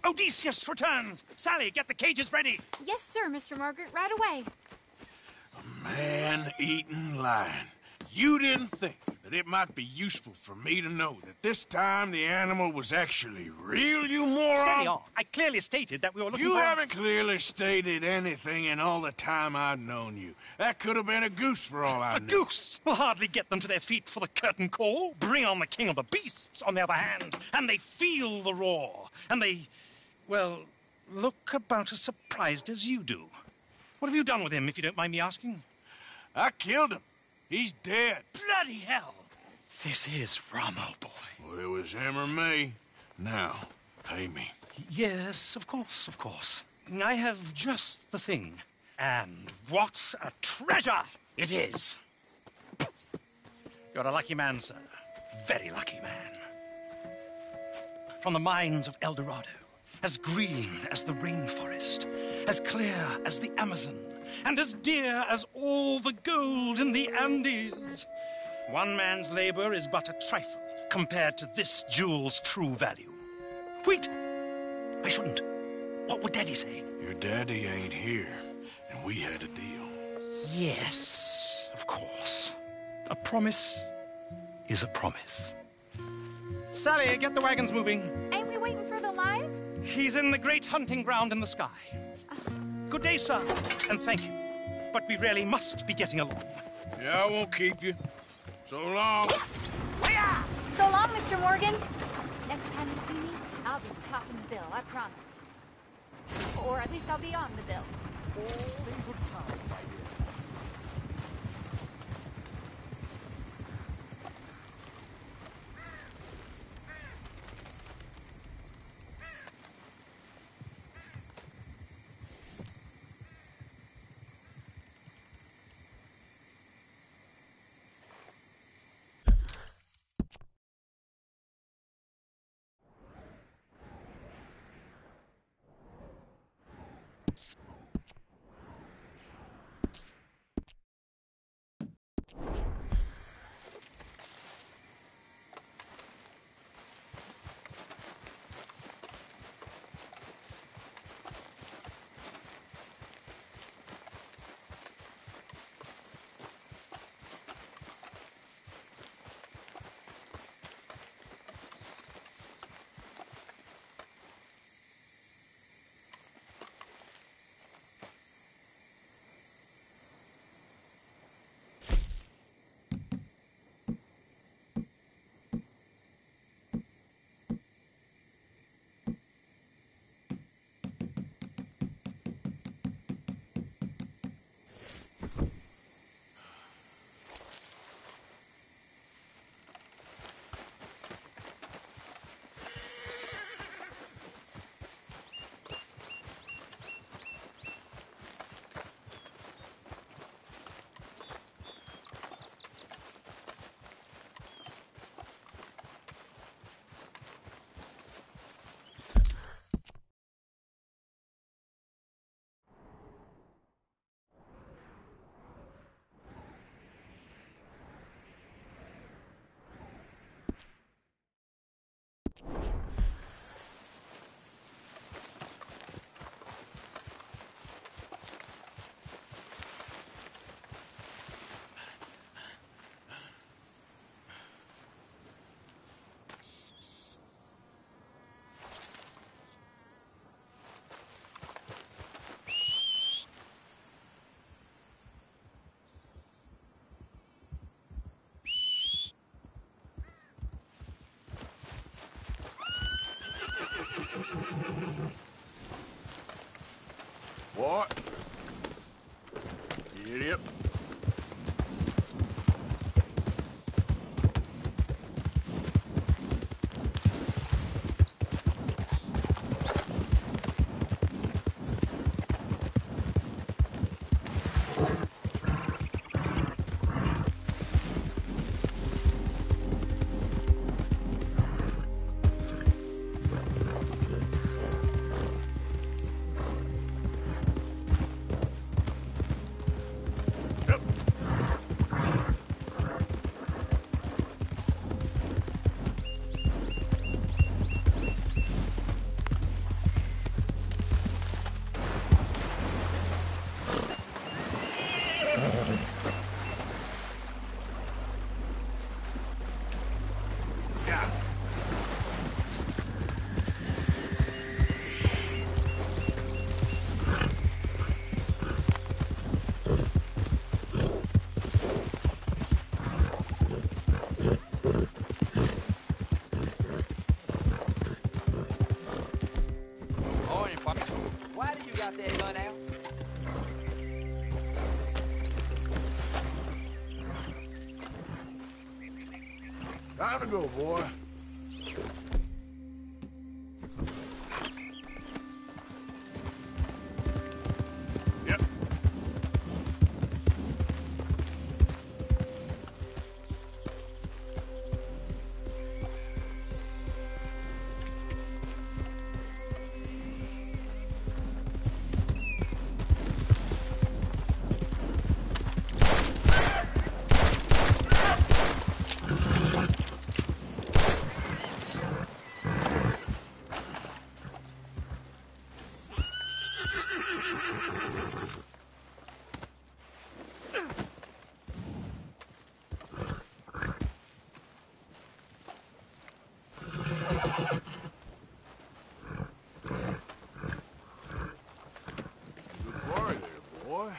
A: Odysseus returns! Sally, get the cages ready!
D: Yes, sir, Mr. Margaret, right away.
B: Man-eating lion. You didn't think that it might be useful for me to know that this time the animal was actually real, you moron?
A: Steady on. I clearly stated that we were looking
B: You
A: for...
B: haven't clearly stated anything in all the time I've known you. That could have been a goose for all I
A: A
B: knew.
A: goose will hardly get them to their feet for the curtain call. Bring on the king of the beasts, on the other hand, and they feel the roar. And they, well, look about as surprised as you do. What have you done with him, if you don't mind me asking?
B: I killed him. He's dead.
A: Bloody hell! This is Ramo, boy.
B: Well, it was him or me. Now, pay me.
A: Yes, of course, of course. I have just the thing. And what a treasure it is! You're a lucky man, sir. Very lucky man. From the mines of El Dorado, as green as the rainforest, as clear as the Amazon, and as dear as all the gold in the Andes. One man's labor is but a trifle compared to this jewel's true value. Wait! I shouldn't. What would Daddy say?
B: Your daddy ain't here, and we had a deal.
A: Yes, of course. A promise is a promise. Sally, get the wagons moving.
D: Ain't we waiting for the lion?
A: He's in the great hunting ground in the sky. Good day, sir, and thank you. But we really must be getting along.
B: Yeah, I won't keep you. So long.
D: So long, Mr. Morgan. Next time you see me, I'll be topping the bill, I promise. Or at least I'll be on the bill.
U: All in good time, my dear.
B: What? You idiot.
E: got that gun out?
B: Time to go, boy. Yep. Good boy there, boy.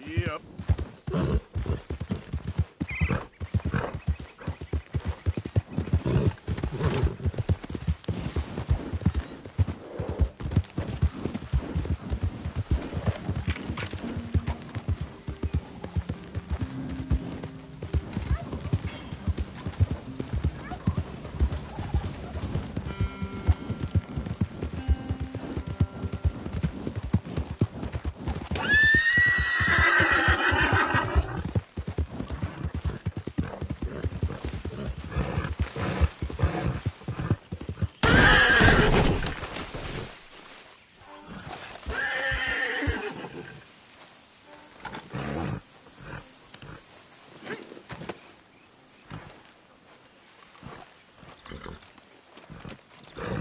B: Yep.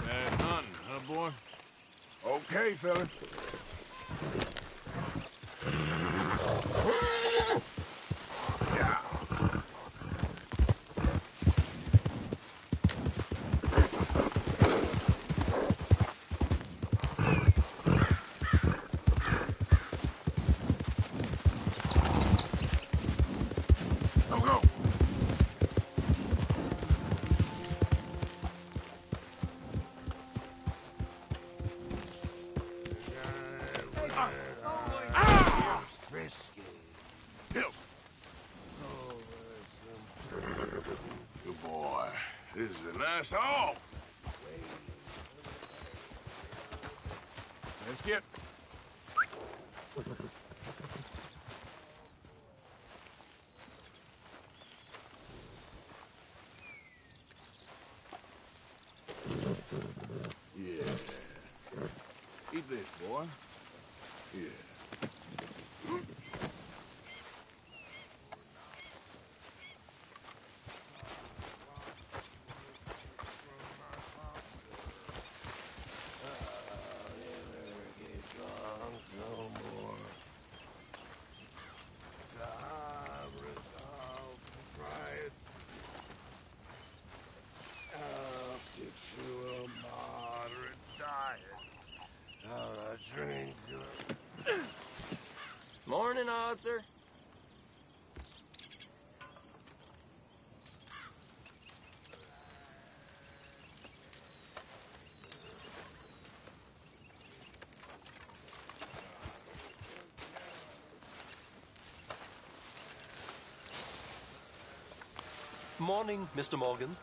B: Bad hunting, huh, boy? Okay, fella. Yeah. Go, go. Good boy. This is a nice haul. Let's get. Yeah. Eat this, boy. Yeah.
E: Morning, Arthur.
M: Morning, Mr. Morgan.